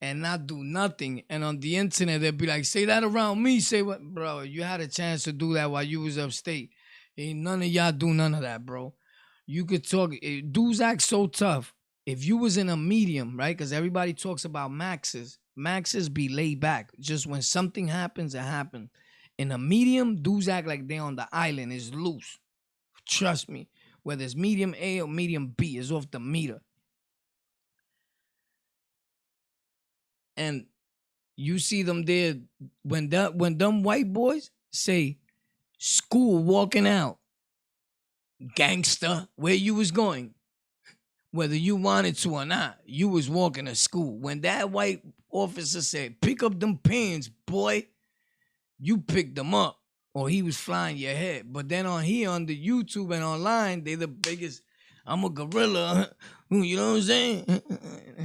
and not do nothing. And on the internet, they'll be like, say that around me. Say what? Bro, you had a chance to do that while you was upstate. Ain't none of y'all do none of that, bro. You could talk. Dudes act so tough. If you was in a medium, right? Because everybody talks about maxes. Maxes be laid back. Just when something happens, it happens. In a medium, dudes act like they on the island. It's loose. Trust me. Whether it's medium A or medium B, it's off the meter. And you see them there when them white boys say school walking out, gangster, where you was going, whether you wanted to or not, you was walking to school. When that white officer said, pick up them pins, boy, you picked them up. Or he was flying your head. But then on here, on the YouTube and online, they the biggest. I'm a gorilla. You know what I'm saying?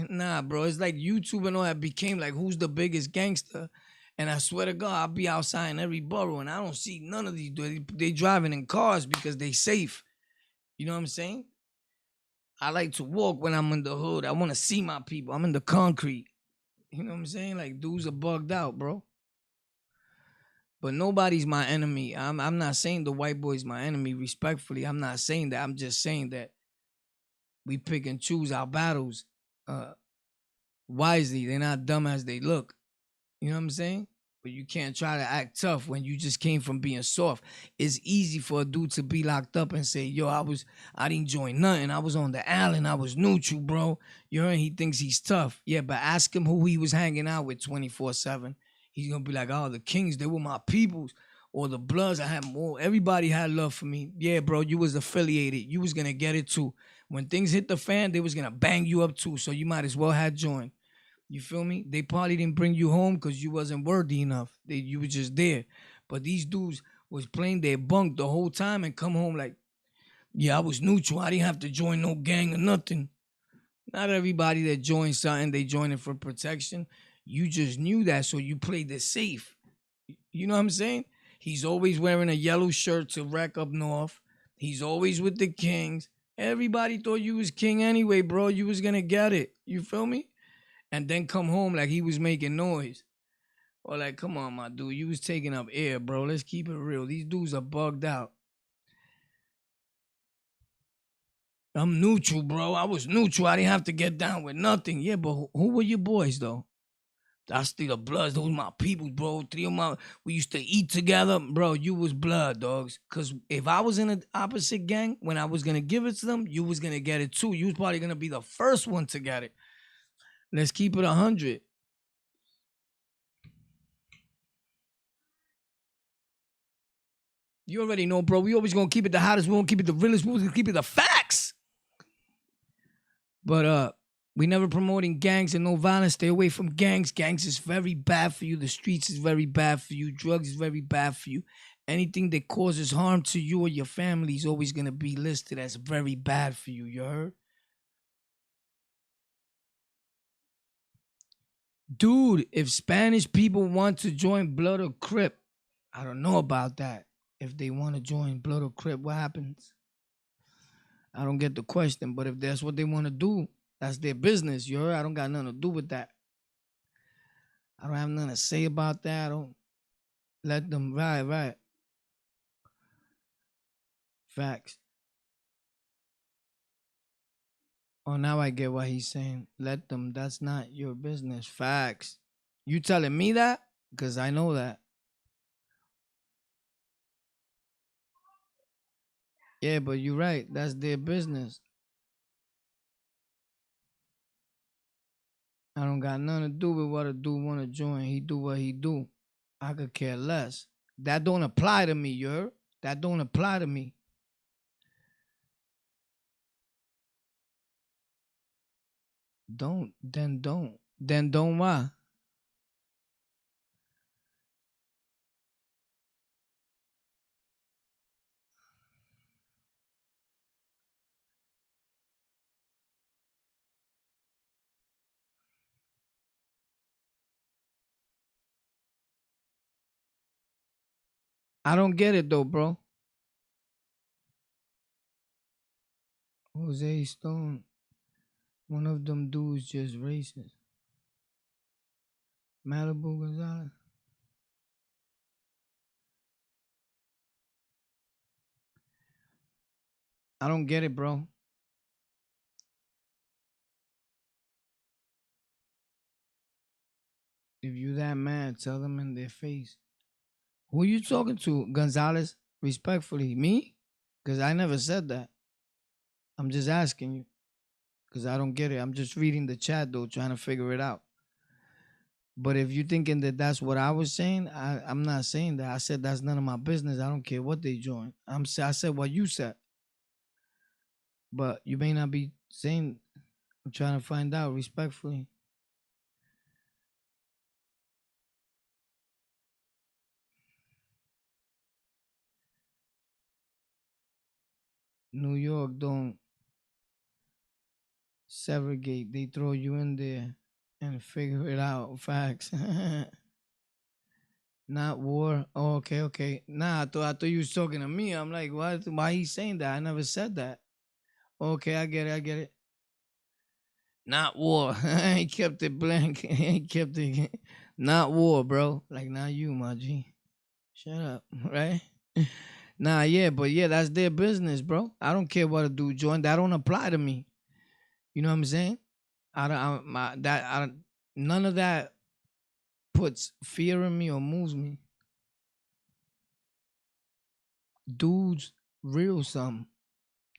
Nah, bro. It's like YouTube and all that became like who's the biggest gangster. And I swear to God, I'll be outside in every borough and I don't see none of these. They driving in cars because they safe. You know what I'm saying? I like to walk when I'm in the hood. I want to see my people. I'm in the concrete. You know what I'm saying? Like dudes are bugged out, bro. But nobody's my enemy. I'm not saying the white boy's my enemy. Respectfully, I'm not saying that. I'm just saying that we pick and choose our battles uh, wisely. They're not dumb as they look. You know what I'm saying? But you can't try to act tough when you just came from being soft. It's easy for a dude to be locked up and say, yo, I didn't join nothing. I was on the island. I was neutral, bro. You heard he thinks he's tough. Yeah, but ask him who he was hanging out with 24/7. He's gonna be like, oh, the Kings, they were my peoples. Or the Bloods, I had more. Everybody had love for me. Yeah, bro, you was affiliated. You was gonna get it too. When things hit the fan, they was gonna bang you up too. So you might as well have joined. You feel me? They probably didn't bring you home because you wasn't worthy enough. You were just there. But these dudes was playing their bunk the whole time and come home like, yeah, I was neutral. I didn't have to join no gang or nothing. Not everybody that joins something, they join it for protection. You just knew that, so you played it safe. You know what I'm saying? He's always wearing a yellow shirt to wreck up north. He's always with the Kings. Everybody thought you was king anyway, bro. You was gonna get it. You feel me? And then come home like he was making noise. Or like, come on, my dude, you was taking up air, bro. Let's keep it real. These dudes are bugged out. I'm neutral, bro. I was neutral. I didn't have to get down with nothing. Yeah, but who were your boys though? I still the Bloods. Those my people, bro. Three of my we used to eat together, bro. You was blood, dogs. Cause if I was in the opposite gang when I was gonna give it to them, you was gonna get it too. You was probably gonna be the first one to get it. Let's keep it 100. You already know, bro. We always gonna keep it the hottest. We gonna keep it the realest. We gonna keep it the facts. But we never promoting gangs and no violence. Stay away from gangs. Gangs is very bad for you. The streets is very bad for you. Drugs is very bad for you. Anything that causes harm to you or your family is always gonna be listed as very bad for you. You heard? Dude, if Spanish people want to join Blood or Crip, I don't know about that. If they want to join Blood or Crip, what happens? I don't get the question, but if that's what they want to do, that's their business. You heard? I don't got nothing to do with that. I don't have nothing to say about that. I don't let them. Right. Facts. Oh, now I get what he's saying. Let them. That's not your business. Facts. You telling me that? Because I know that. Yeah, but you're right. That's their business. I don't got nothing to do with what a dude want to join. He do what he do. I could care less. That don't apply to me, you heard? That don't apply to me. Don't. Then don't why? I don't get it though, bro. Jose Stone, one of them dudes just racist. Malibu Gonzalez. I don't get it, bro. If you that mad, tell them in their face. Who you talking to, Gonzalez? Respectfully, me? Because I never said that. I'm just asking you. Because I don't get it. I'm just reading the chat, though, trying to figure it out. But if you're thinking that that's what I was saying, I'm not saying that. I said that's none of my business. I don't care what they join. I said what you said. But you may not be saying, I'm trying to find out respectfully. New York don't segregate. They throw you in there and figure it out. Facts. Not war. Oh, okay. Nah, I thought you was talking to me. I'm like, what? Why he saying that? I never said that. Okay, I get it. Not war. He kept it blank. He kept it. Not war, bro. Like not you, my G. Shut up, right? Nah, yeah, but yeah, that's their business, bro. I don't care what a dude join. That don't apply to me. You know what I'm saying? I don't. None of that puts fear in me or moves me. Dudes, real some.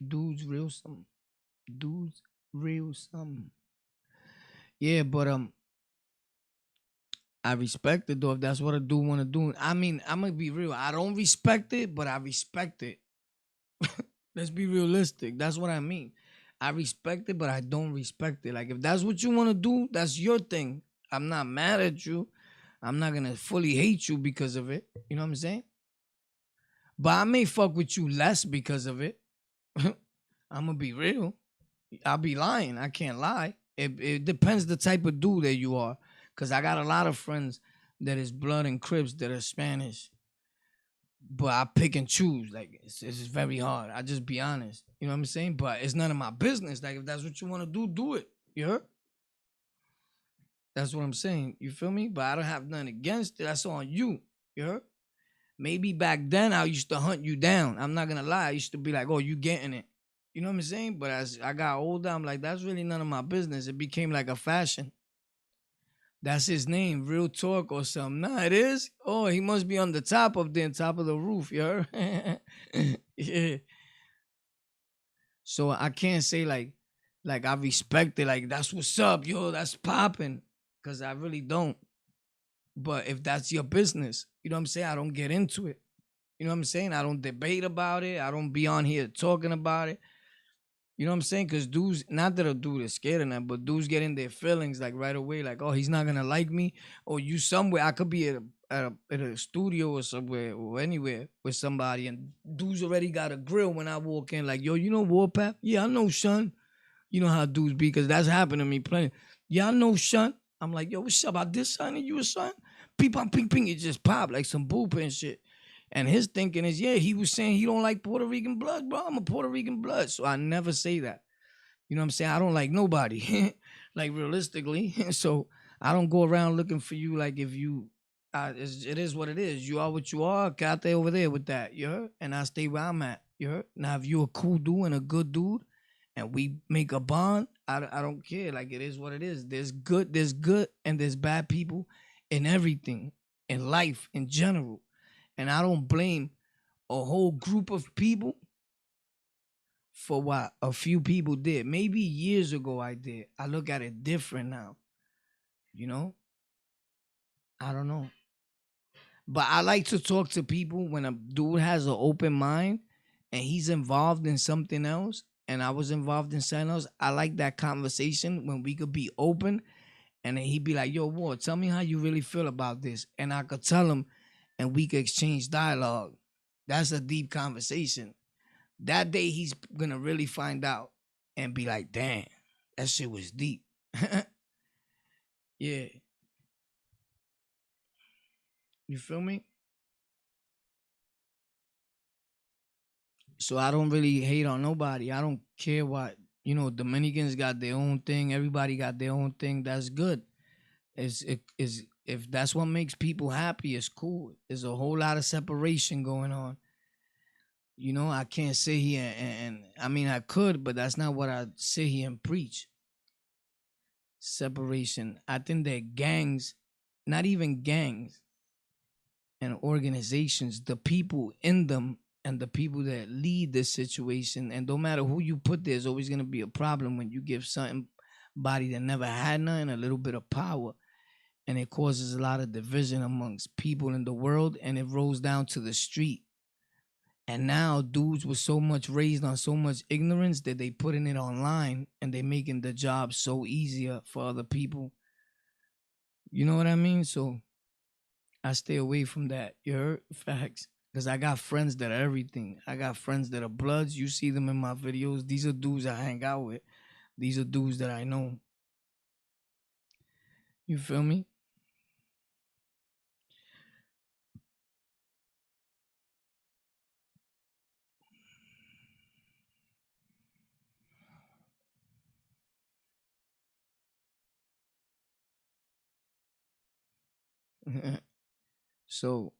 Dudes, real some. Dudes, real some. Yeah, but I respect it though. If that's what a dude want to do, I mean, I'm gonna be real. I don't respect it, but I respect it. Let's be realistic. That's what I mean. I respect it, but I don't respect it. Like if that's what you want to do, that's your thing. I'm not mad at you. I'm not gonna fully hate you because of it. You know what I'm saying? But I may fuck with you less because of it. I'm gonna be real. I'll be lying. I can't lie. It depends the type of dude that you are. Cause I got a lot of friends that is blood and Crips that are Spanish. But I pick and choose. Like it's very hard. I just be honest. You know what I'm saying? But it's none of my business. Like if that's what you want to do it. You heard? That's what I'm saying. You feel me? But I don't have nothing against it. That's on you. You heard? Maybe back then I used to hunt you down. I'm not gonna lie. I used to be like, oh, you getting it. You know what I'm saying? But as I got older, I'm like, that's really none of my business. It became like a fashion. That's his name, Real Talk or something. Nah, it is. Oh, he must be on the top of the roof, you heard? Yeah. So I can't say like I respect it, like that's what's up, yo, that's popping. Cause I really don't. But if that's your business, you know what I'm saying? I don't get into it. You know what I'm saying? I don't debate about it. I don't be on here talking about it. You know what I'm saying? Because dudes, not that a dude is scared of that, but dudes get in their feelings like right away, like, oh, he's not gonna like me, or you somewhere. I could be at a studio or somewhere or anywhere with somebody, and dudes already got a grill when I walk in, like, yo, you know Warpath? Yeah, I know Shun. You know how dudes be, because that's happened to me plenty. Yeah, I know Shun. I'm like, yo, what's up? I did something to you, son? Ping, pong, ping, ping. It just pop like some boop and shit. And his thinking is, yeah, he was saying he don't like Puerto Rican blood, bro. I'm a Puerto Rican blood. So I never say that. You know what I'm saying? I don't like nobody, like realistically. So I don't go around looking for you like if you, it is what it is. You are what you are. Got there over there with that, you heard? And I stay where I'm at, you heard? Now, if you a cool dude and a good dude and we make a bond, I don't care. Like it is what it is. There's good and there's bad people in everything, in life in general. And I don't blame a whole group of people for what a few people did. Maybe years ago I did. I look at it different now. You know? I don't know. But I like to talk to people when a dude has an open mind and he's involved in something else and I was involved in something else. I like that conversation when we could be open and then he'd be like, yo, Ward, tell me how you really feel about this. And I could tell him and we could exchange dialogue. That's a deep conversation. That day he's gonna really find out and be like, damn, that shit was deep. Yeah. You feel me? So I don't really hate on nobody. I don't care what, Dominicans got their own thing, everybody got their own thing. That's good. It is if that's what makes people happy, it's cool. There's a whole lot of separation going on. I can't sit here and I mean I could, but that's not what I sit here and preach. Separation. I think that gangs, not even gangs and organizations, the people in them and the people that lead this situation, and no matter who you put there's always gonna be a problem when you give somebody that never had nothing a little bit of power. And it causes a lot of division amongst people in the world and it rolls down to the street. And now dudes were so much raised on so much ignorance that they putting it online and they making the job so easier for other people. You know what I mean? So I stay away from that. You heard? Facts. Because I got friends that are everything. I got friends that are bloods. You see them in my videos. These are dudes I hang out with. These are dudes that I know. You feel me? So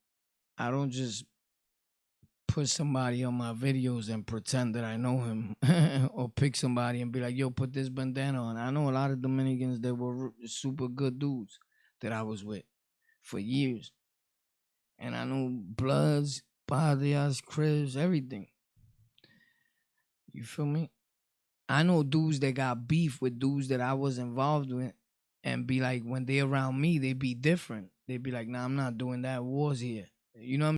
I don't just put somebody on my videos and pretend that I know him or pick somebody and be like, yo, put this bandana on. I know a lot of Dominicans that were super good dudes that I was with for years. And I know Bloods, Padres, Cribs, everything. You feel me? I know dudes that got beef with dudes that I was involved with and be like, when they around me, they be different. They be like, nah, I'm not doing that. War's here. You know what I mean?